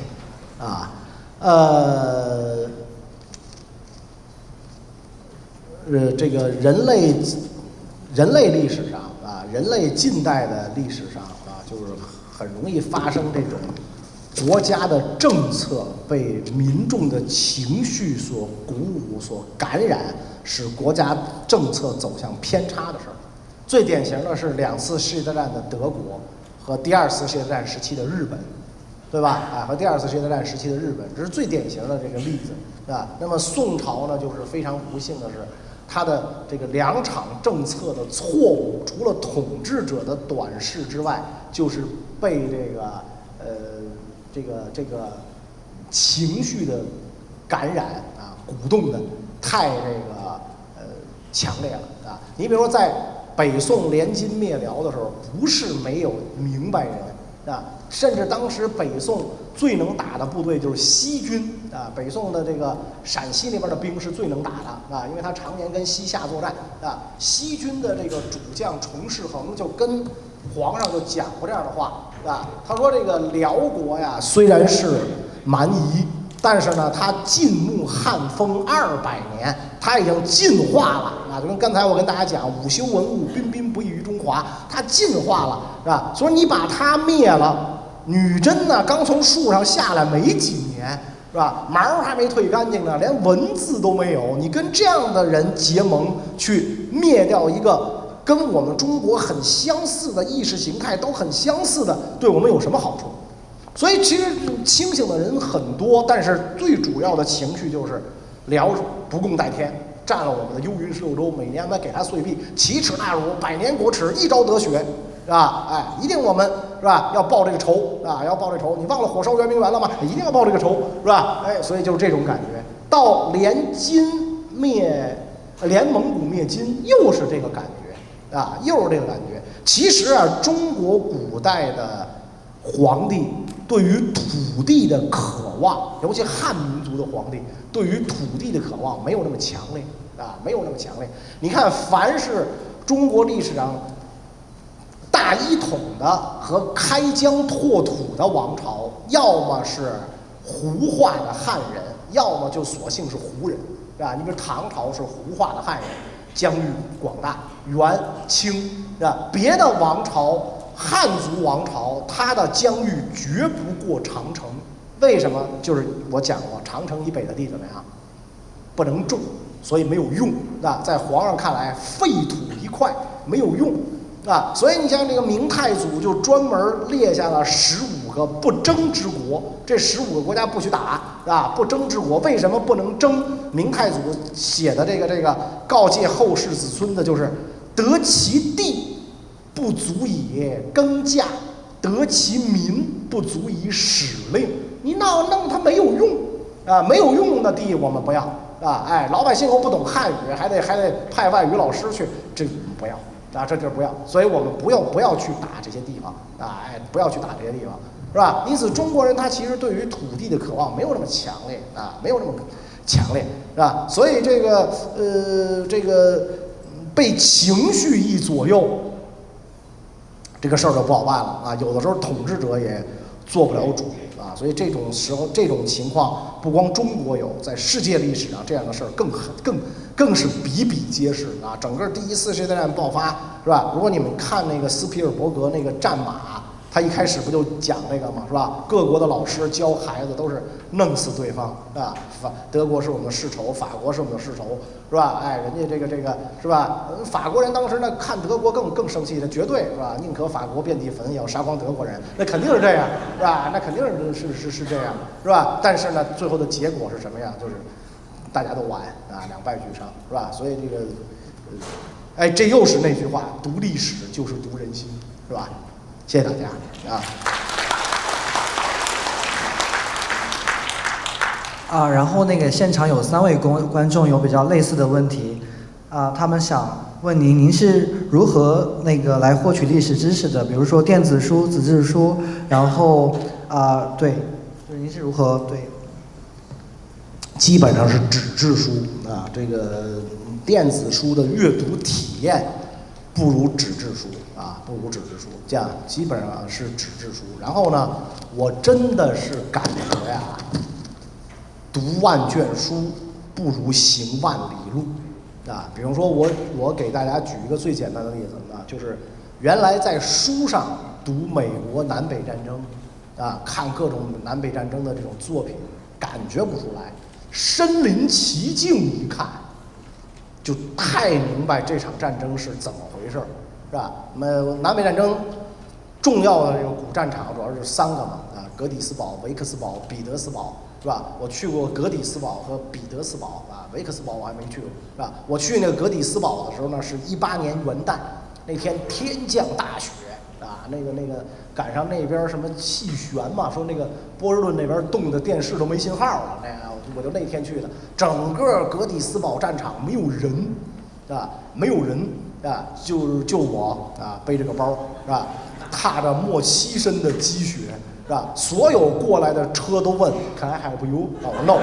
这个人类历史上人类近代的历史上就是很容易发生这种国家的政策被民众的情绪所鼓舞、所感染，使国家政策走向偏差的事儿。最典型的是2次世界大战的德国和第2次世界大战时期的日本，对吧？和第2次世界大战时期的日本，这是最典型的这个例子，那么宋朝呢，就是非常不幸的是，它的这个2场政策的错误，除了统治者的短视之外，就是被这个情绪的感染鼓动的太强烈了你比如说在北宋联金灭辽的时候，不是没有明白人甚至当时北宋最能打的部队就是西军北宋的这个陕西那边的兵是最能打的因为他常年跟西夏作战西军的这个主将崇世恒就跟皇上就讲过这样的话他说这个辽国呀虽然是蛮夷，但是呢它晋穆汉风200年，它已经进化了就跟刚才我跟大家讲，午修文物，彬彬不异于中华，它进化了是吧？所以你把它灭了，女真呢刚从树上下来没几年是吧？毛还没退干净呢，连文字都没有，你跟这样的人结盟去灭掉一个跟我们中国很相似的意识形态都很相似的，对我们有什么好处？所以其实清醒的人很多，但是最主要的情绪就是辽不共戴天，占了我们的幽云16州，每年还给他岁币，奇耻大辱，百年国耻，一朝得雪，是吧？一定我们是吧要报这个仇要报这仇。你忘了火烧圆明园了吗？一定要报这个仇，是吧？所以就是这种感觉。到联蒙古灭金，又是这个感觉又是这个感觉。其实中国古代的皇帝对于土地的渴望，尤其汉民族的皇帝对于土地的渴望没有那么强烈没有那么强烈。你看，凡是中国历史上大一统的和开疆拓土的王朝，要么是胡化的汉人，要么就索性是胡人，你比如唐朝是胡化的汉人，疆域广大，元、清，别的王朝。汉族王朝，它的疆域绝不过长城，为什么？就是我讲过，长城以北的地怎么样？不能种，所以没有用在皇上看来，废土一块，没有用所以你像这个明太祖就专门列下了15个不争之国，这15个国家不许打不争之国，为什么不能争？明太祖写的这个告诫后世子孙的就是得其地不足以耕稼，得其民不足以使令。你弄它没有用没有用的地我们不要老百姓又不懂汉语，还得派外语老师去，这不要这就是不要。所以我们不要去打这些地方不要去打这些地方，是吧？因此中国人他其实对于土地的渴望没有那么强烈没有那么强烈，是吧？所以这个被情绪一左右。这个事儿就不好办了有的时候统治者也做不了主所以这种时候这种情况不光中国有，在世界历史上这样的事儿更是比比皆是整个第1次世界大战爆发是吧？如果你们看那个斯皮尔伯格那个战马，他一开始不就讲这个吗？是吧？各国的老师教孩子都是弄死对方德国是我们的世仇，法国是我们的世仇，是吧？人家这个是吧？法国人当时呢看德国更生气，绝对是吧？宁可法国遍地坟，也要杀光德国人，那肯定是这样，是吧？那肯定是这样，是吧？但是呢，最后的结果是什么样？就是大家都完两败俱伤，是吧？所以这个，这又是那句话，读历史就是读人心，是吧？谢谢大家然后那个现场有3位观众有比较类似的问题，他们想问您，您是如何来获取历史知识的？比如说电子书、纸质书，然后对，您是如何对？基本上是纸质书啊，这个电子书的阅读体验不如纸质书啊，不如纸质书，这样基本上是纸质书。然后呢，我真的是感觉呀，读万卷书不如行万里路啊。比如说我给大家举一个最简单的例子啊，就是原来在书上读美国南北战争啊，看各种南北战争的这种作品，感觉不出来。身临其境一看，就太明白这场战争是怎么回事，是吧？南北战争重要的这个古战场主要是3个嘛，格底斯堡、维克斯堡、彼得斯堡，是吧？我去过格底斯堡和彼得斯堡啊，维克斯堡我还没去过，是吧？我去那个格底斯堡的时候呢，是18年元旦那天天降大雪啊，那个赶上那边什么气旋嘛，说那个波士顿那边冻的电视都没信号了，我就那天去的，整个格底斯堡战场没有人，啊，没有人啊，就我啊，背着个包是吧，踏着没7身的积雪是吧，所有过来的车都问 Can I help you？ 啊，我说 no，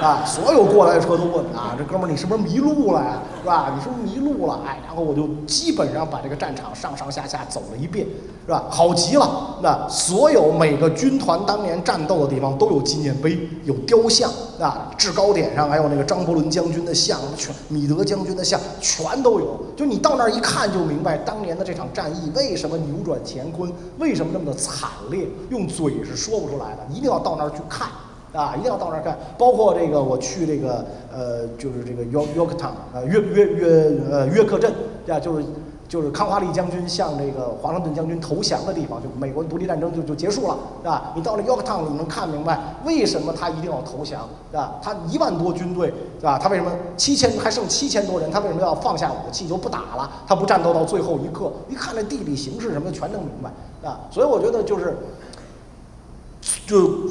啊，所有过来的车都问啊，这哥们儿你是不是迷路了呀？是吧？你是不是迷路了？哎，然后我就基本上把这个战场上上下下走了一遍，是吧？好极了，那所有每个军团当年战斗的地方都有纪念碑，有雕像啊，制高点上还有那个张伯伦将军的像，米德将军的像，全都有。就你到那儿一看就明白，当年的这场战役为什么扭转乾坤，为什么那么的惨烈，用嘴是说不出来的，一定要到那儿去看。啊，一定要到那儿看，包括这个我去这个就是这个Yorktown约克镇啊，就是康华利将军向这个华盛顿将军投降的地方，就美国独立战争就结束了，是吧？你到了 Yorktown， 你能看明白为什么他一定要投降，是吧？他1万多军队，是吧？他为什么还剩7000多人？他为什么要放下武器就不打了？他不战斗到最后一刻？一看这地理形势什么的全能明白，啊！所以我觉得就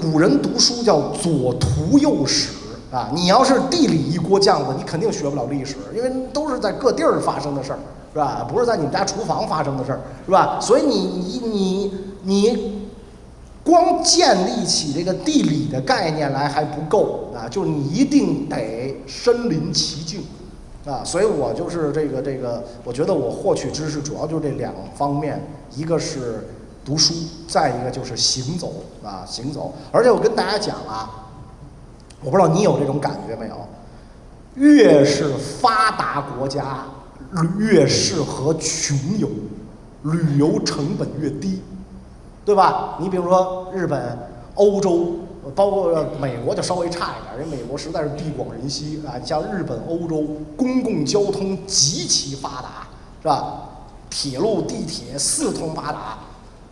古人读书叫左图右史啊，你要是地理一锅酱子，你肯定学不了历史，因为都是在各地儿发生的事儿，是吧？不是在你们家厨房发生的事儿，是吧？所以你光建立起这个地理的概念来还不够啊，就是你一定得身临其境啊。所以我就是这个，我觉得我获取知识主要就是这2方面，一个是读书，再一个就是行走啊，行走。而且我跟大家讲啊，我不知道你有这种感觉没有？越是发达国家，越适合穷游，旅游成本越低，对吧？你比如说日本、欧洲，包括美国就稍微差一点，因为美国实在是地广人稀啊。像日本、欧洲，公共交通极其发达，是吧？铁路、地铁四通八达。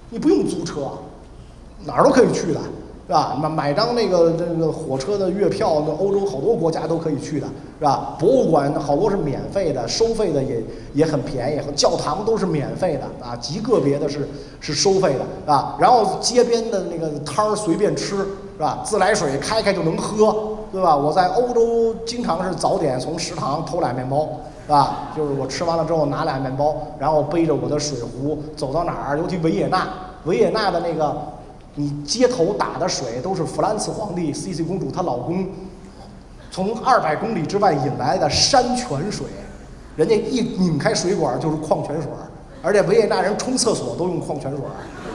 你不用租车，哪儿都可以去的，是吧？买张那个火车的月票，那欧洲好多国家都可以去的，是吧？博物馆好多是免费的，收费的也很便宜，教堂都是免费的啊，极个别的是收费的啊。然后街边的那个摊儿随便吃，是吧？自来水开就能喝，对吧？我在欧洲经常是早点从食堂偷俩面包。是吧？就是我吃完了之后拿俩面包，然后背着我的水壶走到哪儿，尤其维也纳的那个，你街头打的水都是弗兰茨皇帝、茜茜公主她老公从200公里之外引来的山泉水，人家一拧开水管就是矿泉水，而且维也纳人冲厕所都用矿泉水，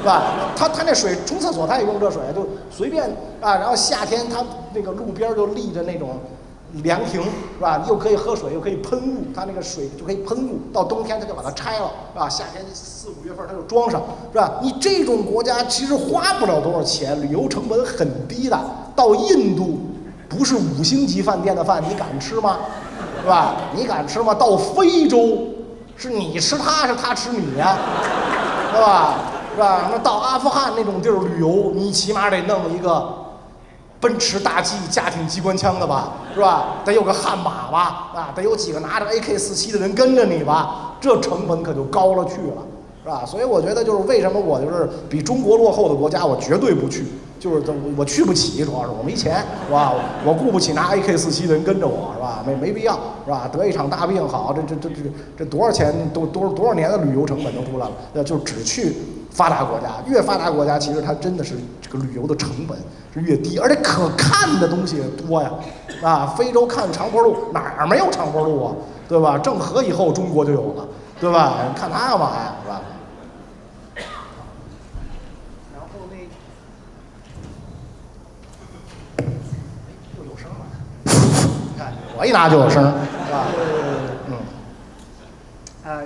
是吧？他那水冲厕所他也用这水，就随便啊。然后夏天他那个路边就立着那种凉亭，是吧？又可以喝水，又可以喷雾，它那个水就可以喷雾。到冬天它就把它拆了，是吧？夏天4、5月份它就装上，是吧？你这种国家其实花不了多少钱，旅游成本很低的。到印度，不是5星级饭店的饭，你敢吃吗？是吧？你敢吃吗？到非洲，是你吃他，是他吃你呀，是吧？是吧？那到阿富汗那种地儿旅游，你起码得弄一个奔驰大 G 家庭机关枪的吧，是吧？得有个悍马吧，啊，得有几个拿着 AK-47的人跟着你吧，这成本可就高了去了，是吧？所以我觉得就是为什么我就是比中国落后的国家我绝对不去，就是我去不起，主要是我没钱，是吧？我雇不起拿 AK-47的人跟着我，是吧？没必要，是吧？得一场大病好，这多少钱多少年的旅游成本都出来了，就只去发达国家，越发达国家其实它真的是这个旅游的成本是越低，而且可看的东西也多呀，啊，非洲看长坡鹿哪儿没有长坡鹿啊，对吧？郑和以后中国就有了，对吧？你看它干嘛呀，是吧？然后又有声了，你看我一拿就有声，是吧？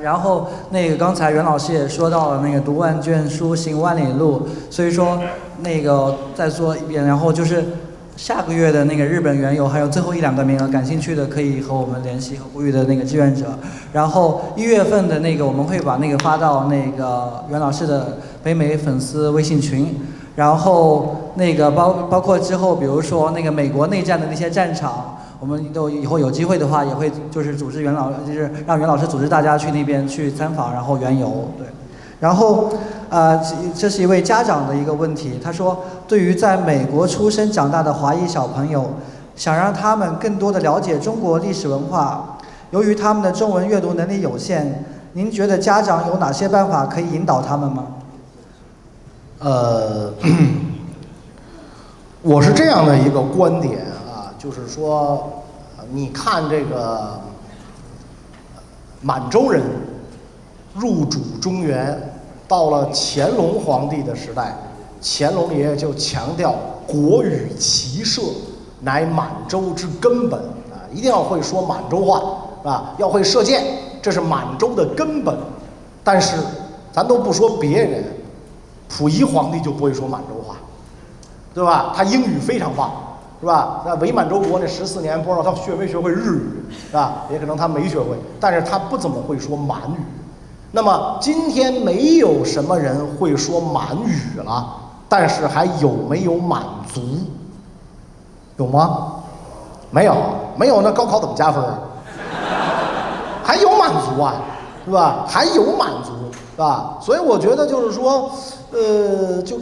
然后那个刚才袁老师也说到了那个读万卷书行万里路，所以说那个再说一遍，然后就是下个月的那个日本原油还有最后1、2个名额，感兴趣的可以和我们联系，和呼吁的那个志愿者。然后1月份的那个我们会把那个发到那个袁老师的北美粉丝微信群，然后那个包括之后比如说那个美国内战的那些战场。我们都以后有机会的话，也会就是组织就是让袁老师组织大家去那边去参访，然后原油对。然后这是一位家长的一个问题，他说对于在美国出生长大的华裔小朋友，想让他们更多的了解中国历史文化，由于他们的中文阅读能力有限，您觉得家长有哪些办法可以引导他们吗？我是这样的一个观点。就是说，你看这个满洲人入主中原，到了乾隆皇帝的时代，乾隆爷爷就强调国语骑射乃满洲之根本啊，一定要会说满洲话啊，要会射箭，这是满洲的根本。但是咱都不说别人，溥仪皇帝就不会说满洲话，对吧？他英语非常棒。是吧？那伪满洲国那14年，不知道他学没学会日语，是吧？也可能他没学会，但是他不怎么会说满语。那么今天没有什么人会说满语了，但是还有没有满族？有吗？没有，没有，那高考怎么加分？还有满族啊，是吧？还有满族，是吧？所以我觉得就是说。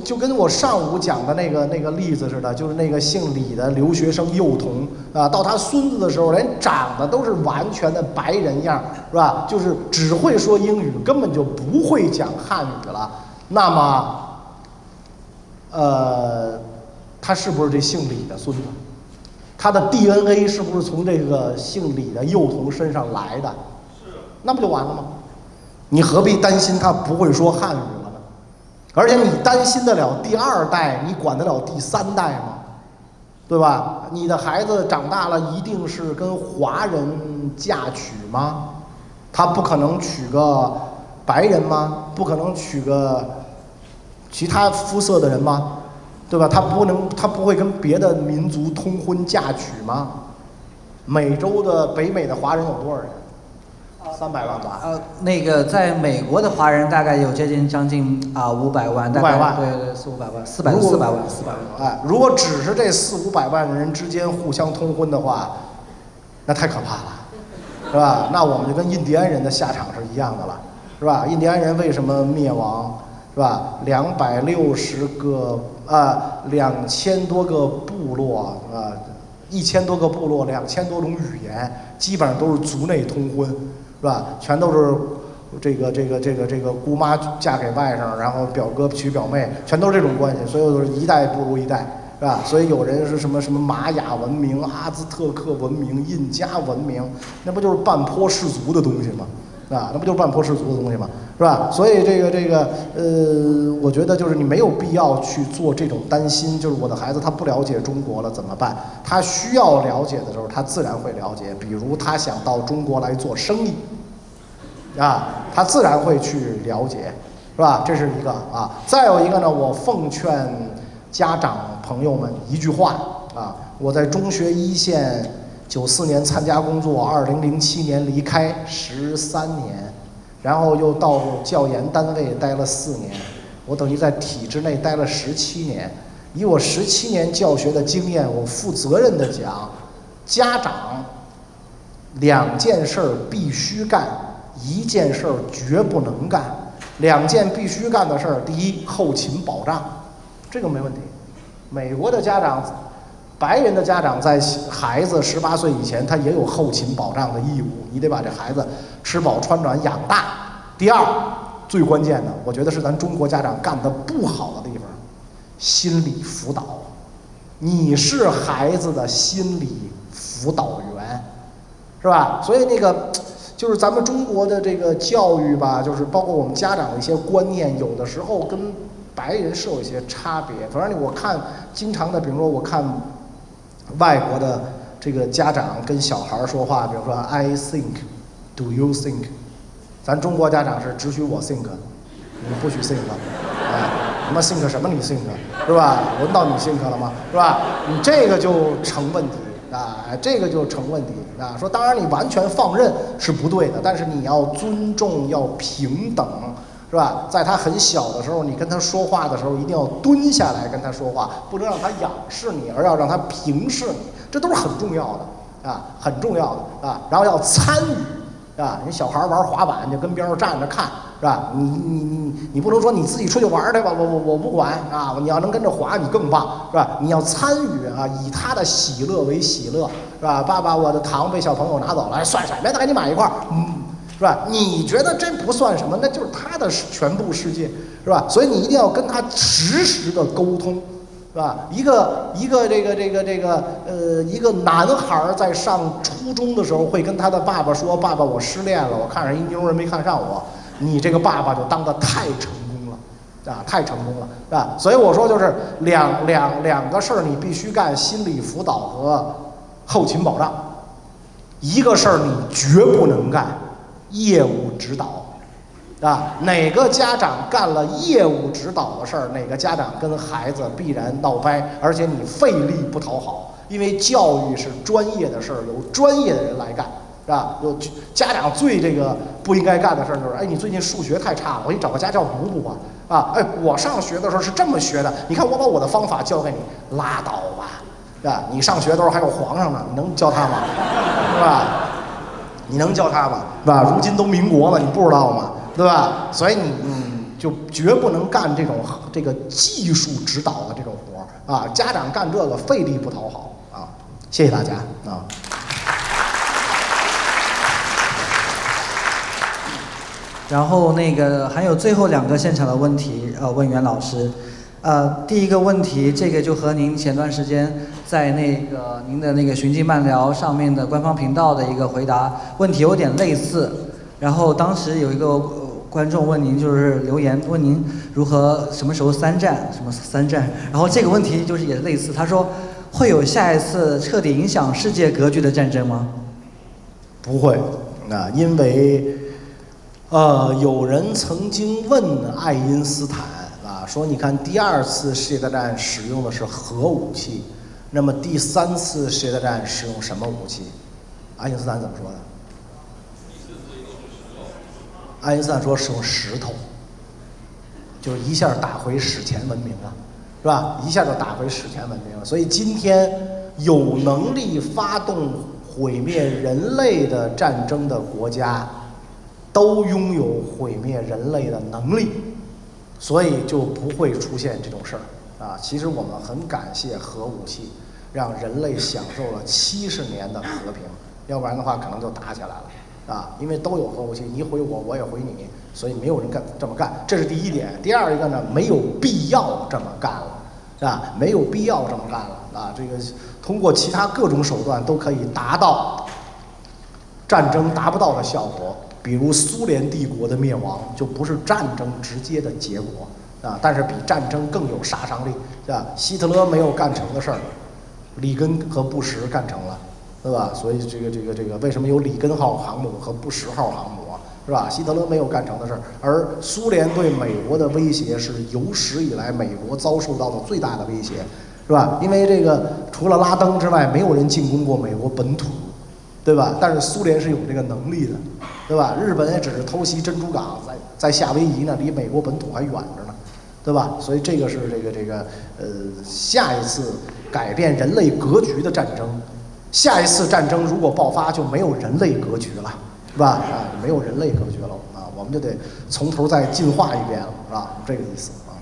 就跟我上午讲的那个例子似的，就是那个姓李的留学生幼童啊，到他孙子的时候，连长得都是完全的白人样，是吧？就是只会说英语，根本就不会讲汉语了。那么，他是不是这姓李的孙子？他的 DNA 是不是从这个姓李的幼童身上来的？是。那不就完了吗？你何必担心他不会说汉语？而且你担心得了第2代，你管得了第3代吗？对吧？你的孩子长大了一定是跟华人嫁娶吗？他不可能娶个白人吗？不可能娶个其他肤色的人吗？对吧？他不会跟别的民族通婚嫁娶吗？北美的华人有多少人？300万吧。那个在美国的华人大概有接近将近500万，大概500万，对400-500万，400万。哎，如果只是这400-500万的人之间互相通婚的话，那太可怕了，是吧？那我们就跟印第安人的下场是一样的了，是吧？印第安人为什么灭亡？是吧？2000多个部落1000多个部落，2000多种语言，基本上都是族内通婚。是吧？全都是这个姑妈嫁给外甥，然后表哥娶表妹，全都是这种关系，所以都是一代不如一代，是吧？所以有人是什么玛雅文明、阿兹特克文明、印加文明，那不就是半坡氏族的东西吗？啊，那不就是半坡氏族的东西吗？是吧？所以我觉得就是你没有必要去做这种担心，就是我的孩子他不了解中国了怎么办？他需要了解的时候，他自然会了解。比如他想到中国来做生意，他自然会去了解，是吧？这是一个啊。再有一个呢，我奉劝家长朋友们一句话啊，我在中学一线94年参加工作，2007年离开13年。然后又到教研单位待了4年，我等于在体制内待了17年。以我17年教学的经验，我负责任的讲，家长2件事儿必须干，1件事儿绝不能干。2件必须干的事儿，第一，后勤保障，这个没问题，美国的家长，白人的家长在孩子18岁以前，他也有后勤保障的义务，你得把这孩子吃饱穿暖养大。第二，最关键的，我觉得是咱中国家长干得不好的地方，心理辅导。你是孩子的心理辅导员，是吧？所以那个就是咱们中国的这个教育吧，就是包括我们家长的一些观念，有的时候跟白人是有一些差别。反正我看经常的，比如说我看外国的这个家长跟小孩说话，比如说 I think, do you think？ 咱中国家长是只许我 think， 你不许 think， 什么 think 什么你 think 是吧？轮到你 think 了吗？是吧？你这个就成问题啊，这个就成问题啊。说当然你完全放任是不对的，但是你要尊重，要平等，是吧？在他很小的时候，你跟他说话的时候，一定要蹲下来跟他说话，不能让他仰视你，而要让他平视你，这都是很重要的啊，很重要的啊。然后要参与啊，你小孩玩滑板就跟边上站着看，是吧？你不能说你自己出去玩去吧，我不管啊，你要能跟着滑你更棒，是吧？你要参与啊，以他的喜乐为喜乐，是吧？爸爸，我的糖被小朋友拿走了，算什么呀？再给你买一块，是吧？你觉得这不算什么，那就是他的全部世界，是吧？所以你一定要跟他实时的沟通，是吧？一个男孩在上初中的时候会跟他的爸爸说：“爸爸，我失恋了，我看上一妞人没看上我。”你这个爸爸就当得太成功了，啊，太成功了，是吧？所以我说就是两个事儿你必须干：心理辅导和后勤保障。一个事儿你绝不能干。业务指导，啊，哪个家长干了业务指导的事儿，哪个家长跟孩子必然闹掰，而且你费力不讨好，因为教育是专业的事儿，由专业的人来干，是吧？有家长最这个不应该干的事儿就是，哎，你最近数学太差了，我给你找个家教补补吧，啊，哎，我上学的时候是这么学的，你看我把我的方法教给你，拉倒吧，是吧？你上学的时候还有皇上呢，你能教他吗？是吧？你能教他吗？是吧？如今都民国了，你不知道吗？对吧？所以你就绝不能干这个技术指导的这种活啊！家长干这个费力不讨好啊！谢谢大家啊！然后那个还有最后2个现场的问题，问袁老师。第一个问题，这个就和您前段时间在那个您的那个寻迹漫聊上面的官方频道的一个回答问题有点类似。然后当时有一个观众问您，就是留言问您什么时候3战，什么3战。然后这个问题就是也类似，他说会有下一次彻底影响世界格局的战争吗？不会，因为有人曾经问爱因斯坦。说你看第2次世界大战使用的是核武器，那么第3次世界大战使用什么武器？爱因斯坦怎么说的？爱因斯坦说是用石头，就是一下打回史前文明了，是吧？一下就打回史前文明了。所以今天有能力发动毁灭人类的战争的国家，都拥有毁灭人类的能力。所以就不会出现这种事儿啊！其实我们很感谢核武器，让人类享受了70年的和平，要不然的话可能就打起来了啊！因为都有核武器，你毁我，我也毁你，所以没有人这么干，这是第一点。第二一个呢，没有必要这么干了，啊，没有必要这么干了啊！这个通过其他各种手段都可以达到战争达不到的效果。比如苏联帝国的灭亡就不是战争直接的结果啊，但是比战争更有杀伤力，是吧？希特勒没有干成的事儿，里根和布什干成了，对吧？所以这个为什么有里根号航母和布什号航母啊，是吧？希特勒没有干成的事儿，而苏联对美国的威胁是有史以来美国遭受到的最大的威胁，是吧？因为这个除了拉登之外，没有人进攻过美国本土。对吧？但是苏联是有这个能力的，对吧？日本也只是偷袭珍珠港，在夏威夷呢，离美国本土还远着呢，对吧？所以这个是下一次改变人类格局的战争，下一次战争如果爆发就没有人类格局了，是吧？啊，没有人类格局了啊，我们就得从头再进化一遍了，是吧？这个意思啊。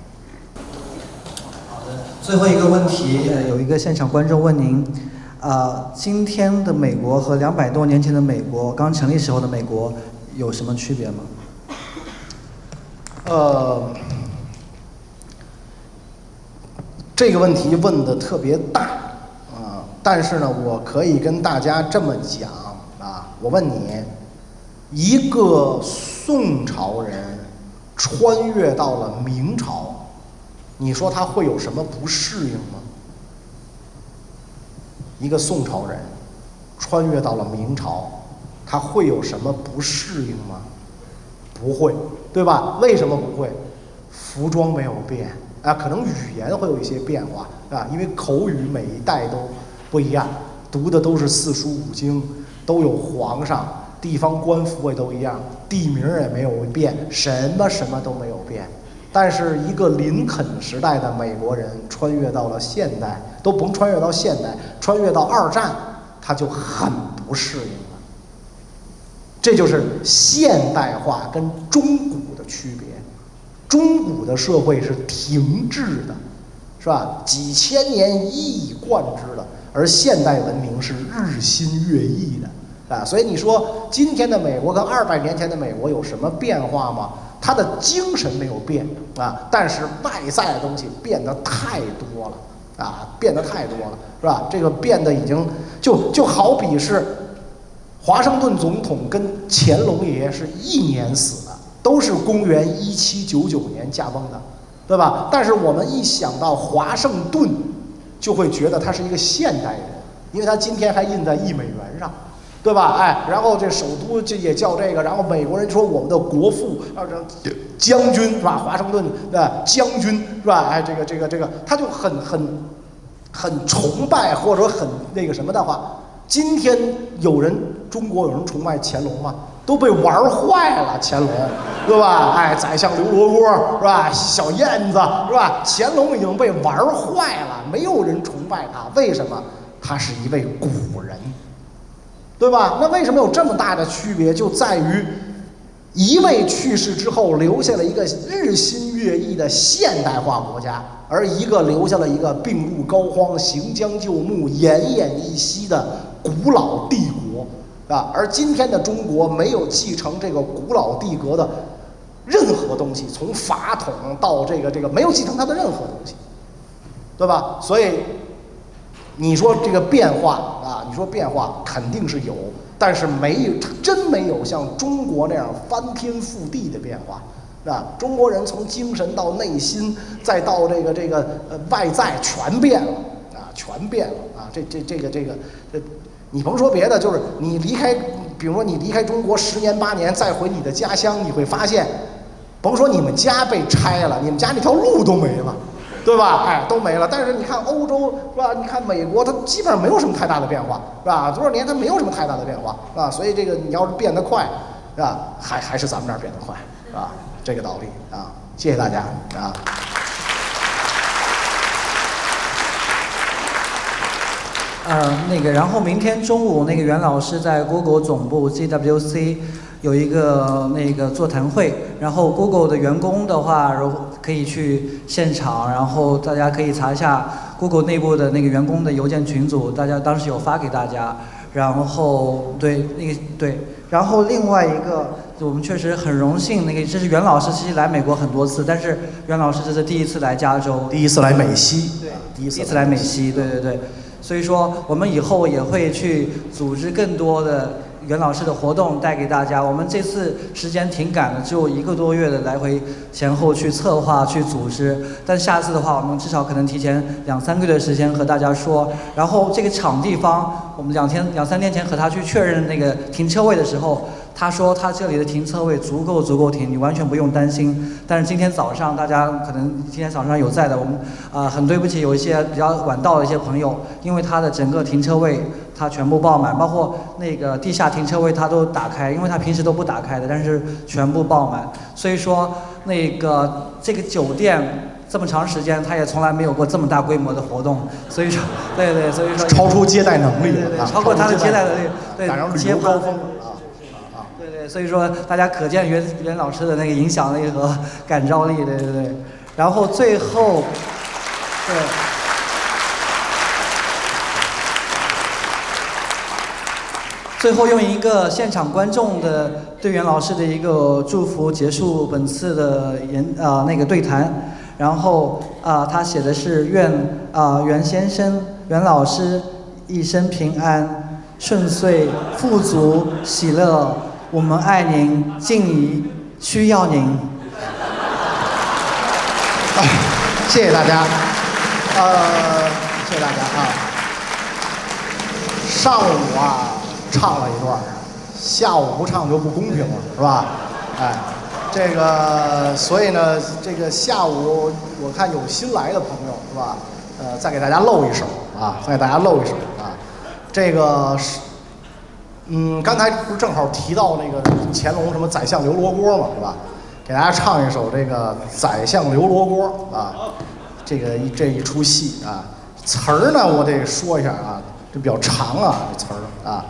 好的。最后一个问题，有一个现场观众问您，今天的美国和200多年前的美国，刚成立时候的美国有什么区别吗？这个问题问得特别大但是呢，我可以跟大家这么讲我问你，一个宋朝人穿越到了明朝，你说他会有什么不适应吗？一个宋朝人穿越到了明朝，他会有什么不适应吗？不会，对吧？为什么不会？服装没有变可能语言会有一些变化因为口语每一代都不一样，读的都是四书五经，都有皇上，地方官府也都一样，地名也没有变，什么都没有变。但是一个林肯时代的美国人穿越到了现代，都甭穿越到现代，穿越到2战，他就很不适应了。这就是现代化跟中古的区别。中古的社会是停滞的，是吧？几千年一以贯之的，而现代文明是日新月异的所以你说今天的美国跟200年前的美国有什么变化吗？他的精神没有变但是外在的东西变得太多了变得太多了，是吧？这个变得已经就好比是华盛顿总统跟乾隆爷是一年死的，都是公元1799年驾崩的，对吧？但是我们一想到华盛顿，就会觉得他是一个现代人，因为他今天还印在1美元上，对吧？然后这首都这也叫这个，然后美国人说我们的国父将军是吧？华盛顿的将军是吧？这个，他就很崇拜或者很那个什么的话，今天中国有人崇拜乾隆吗？都被玩坏了，乾隆，对吧？宰相刘罗锅是吧？小燕子是吧？乾隆已经被玩坏了，没有人崇拜他，为什么？他是一位古人，对吧？那为什么有这么大的区别？就在于一位去世之后，留下了一个日新月异的现代化国家，而一个留下了一个病入膏肓、行将就木、奄奄一息的古老帝国。而今天的中国没有继承这个古老帝国的任何东西，从法统到这个没有继承它的任何东西，对吧？所以你说这个变化你说变化肯定是有，但是真没有像中国那样翻天覆地的变化中国人从精神到内心，再到这个外在全变了全变了这个。你甭说别的，就是你比如说你离开中国10年8年，再回你的家乡，你会发现，甭说你们家被拆了，你们家那条路都没了，对吧？都没了。但是你看欧洲是吧？你看美国，它基本上没有什么太大的变化，是吧？多少年它没有什么太大的变化，是吧？所以这个你要是变得快，是吧？还是咱们这儿变得快，是吧？这个道理谢谢大家然后明天中午袁老师在 Google 总部 GWC 有一个座谈会，然后 Google 的员工的话可以去现场，然后大家可以查一下 Google 内部的员工的邮件群组，大家当时有发给大家，然后然后另外一个我们确实很荣幸，这是袁老师其实来美国很多次，但是袁老师这是第一次来加州，第一次来美西，对，第一次来美西，对。所以说，我们以后也会去组织更多的袁老师的活动带给大家。我们这次时间挺赶的，只有1个多月的来回前后去策划、去组织。但下次的话，我们至少可能提前2、3个月的时间和大家说。然后这个场地方，我们2、3天前和他去确认停车位的时候，他说他这里的停车位足够停，你完全不用担心。但是今天早上大家可能今天早上有在的，我们很对不起有一些比较晚到的一些朋友，因为他的整个停车位它全部爆满，包括地下停车位它都打开，因为他平时都不打开的，但是全部爆满。所以说这个酒店这么长时间，他也从来没有过这么大规模的活动，所以说对，所以说超出接待能力对，超过他的接待能力，对，赶上旅游高峰对，所以说大家可见袁老师的影响力和感召力，对。然后最后，对。最后用一个现场观众的对袁老师的一个祝福结束本次的那个对谈。然后他写的是愿袁先生、袁老师一生平安、顺遂、富足、喜乐。我们爱您，敬怡，需要您。谢谢大家。谢谢大家啊。上午唱了一段，下午不唱就不公平了，是吧？哎，这个，所以呢，这个下午我看有新来的朋友，是吧？再给大家露一手啊，再给大家露一手啊。这个是，刚才不是正好提到那个乾隆什么宰相刘罗锅嘛，是吧？给大家唱一首这个《宰相刘罗锅》啊，这一出戏啊，词儿呢我得说一下啊。这比较长啊，这词儿啊，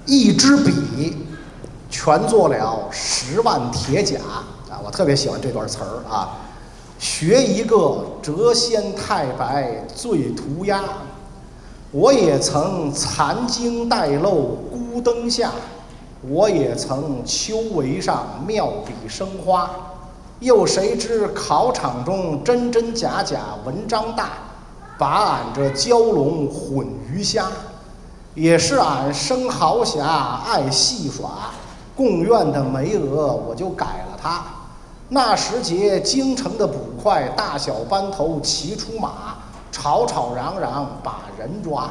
一支笔全做了10万铁甲啊，我特别喜欢这段词儿啊。学一个谪仙太白醉涂鸦，我也曾残经带漏孤灯下，我也曾秋帷上妙笔生花，又谁知考场中真真假假文章大，把俺这蛟龙混鱼虾，也是俺生豪侠爱戏耍，贡院的媒额我就改了它。那时节京城的捕快大小班头齐出马，吵吵嚷嚷把人抓，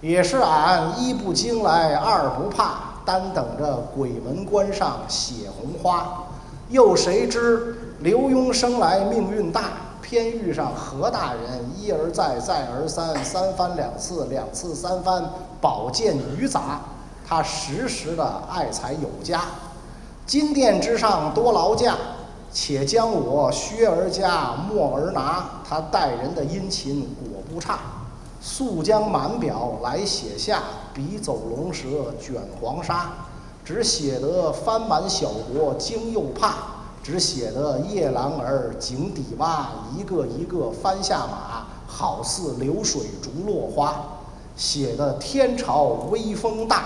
也是俺一不惊来二不怕，单等着鬼门关上写红花。又谁知刘墉生来命运大，偏遇上何大人，一而再再而三，三番两次，两次三番，宝剑鱼杂，他时时的爱才有加。金殿之上多劳驾，且将我削而加，没而拿，他待人的殷勤果不差。速将满表来写下，笔走龙蛇卷黄沙，只写得翻满小国惊又怕，只写得夜郎儿井底蛙，一个一个翻下马，好似流水逐落花。写得天朝威风大，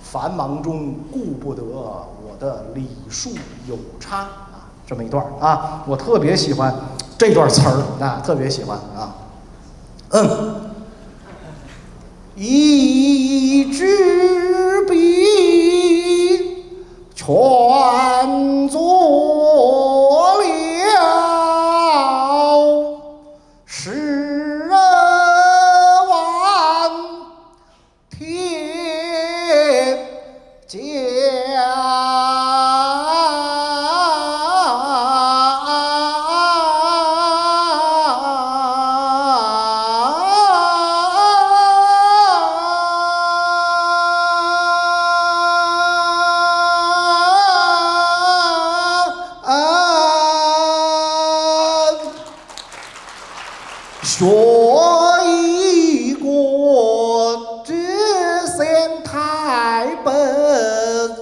繁忙中顾不得我的礼数有差啊，这么一段啊，我特别喜欢这段词儿啊，特别喜欢啊。一支笔全做了10万铁甲。学一个谪仙太白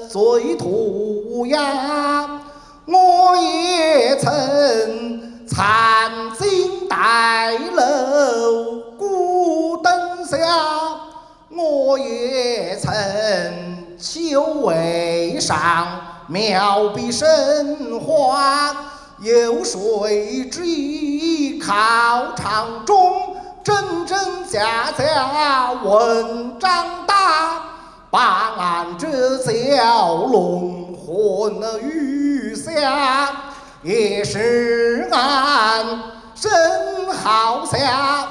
醉涂鸦，我也曾残经带漏孤灯下，我也曾秋帷上妙笔生花，有谁知考场中真真假假文章大，把俺这蛟龙混了鱼虾，也是俺生豪侠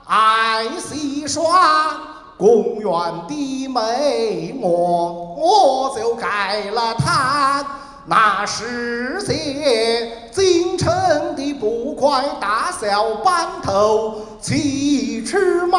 爱戏耍，公园的美我就改了它。那时节京城的捕快大小班头齐出马，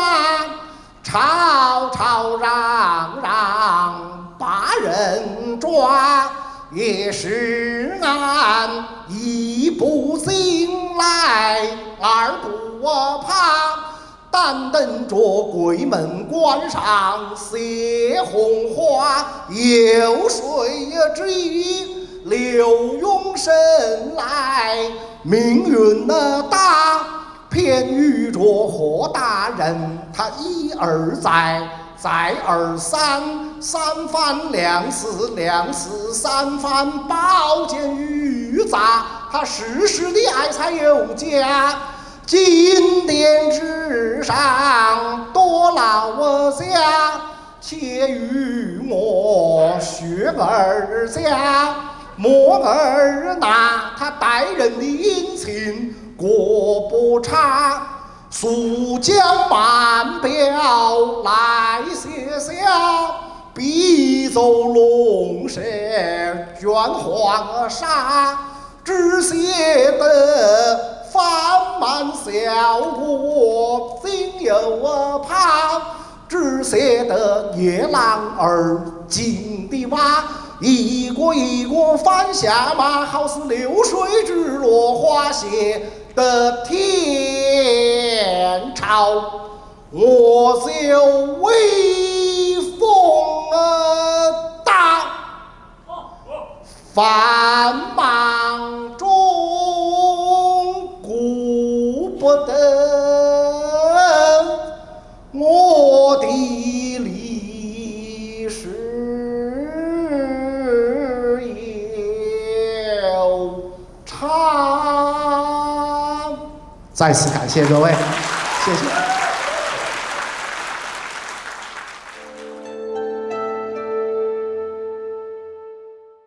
吵吵嚷嚷把人抓，也是俺一不惊来二不怕，但等着鬼门关上写红花，有谁知刘墉生来命运大，偏遇着何大人，他一而再再而三，三番两次，两次三番，宝剑御砸，他世世的爱才有家。金殿之上，多劳我家，且与我学儿家。莫儿那他待人的殷勤过不差，速将班表来写下，必走龙蛇卷黄沙，只写得繁满效果今有怕，只写得夜郎儿进的蛙，一个一个翻下马，好似流水之落花谢的天朝，我就威风大，繁忙中顾不得我的历史悠长。再次感谢各位，谢谢。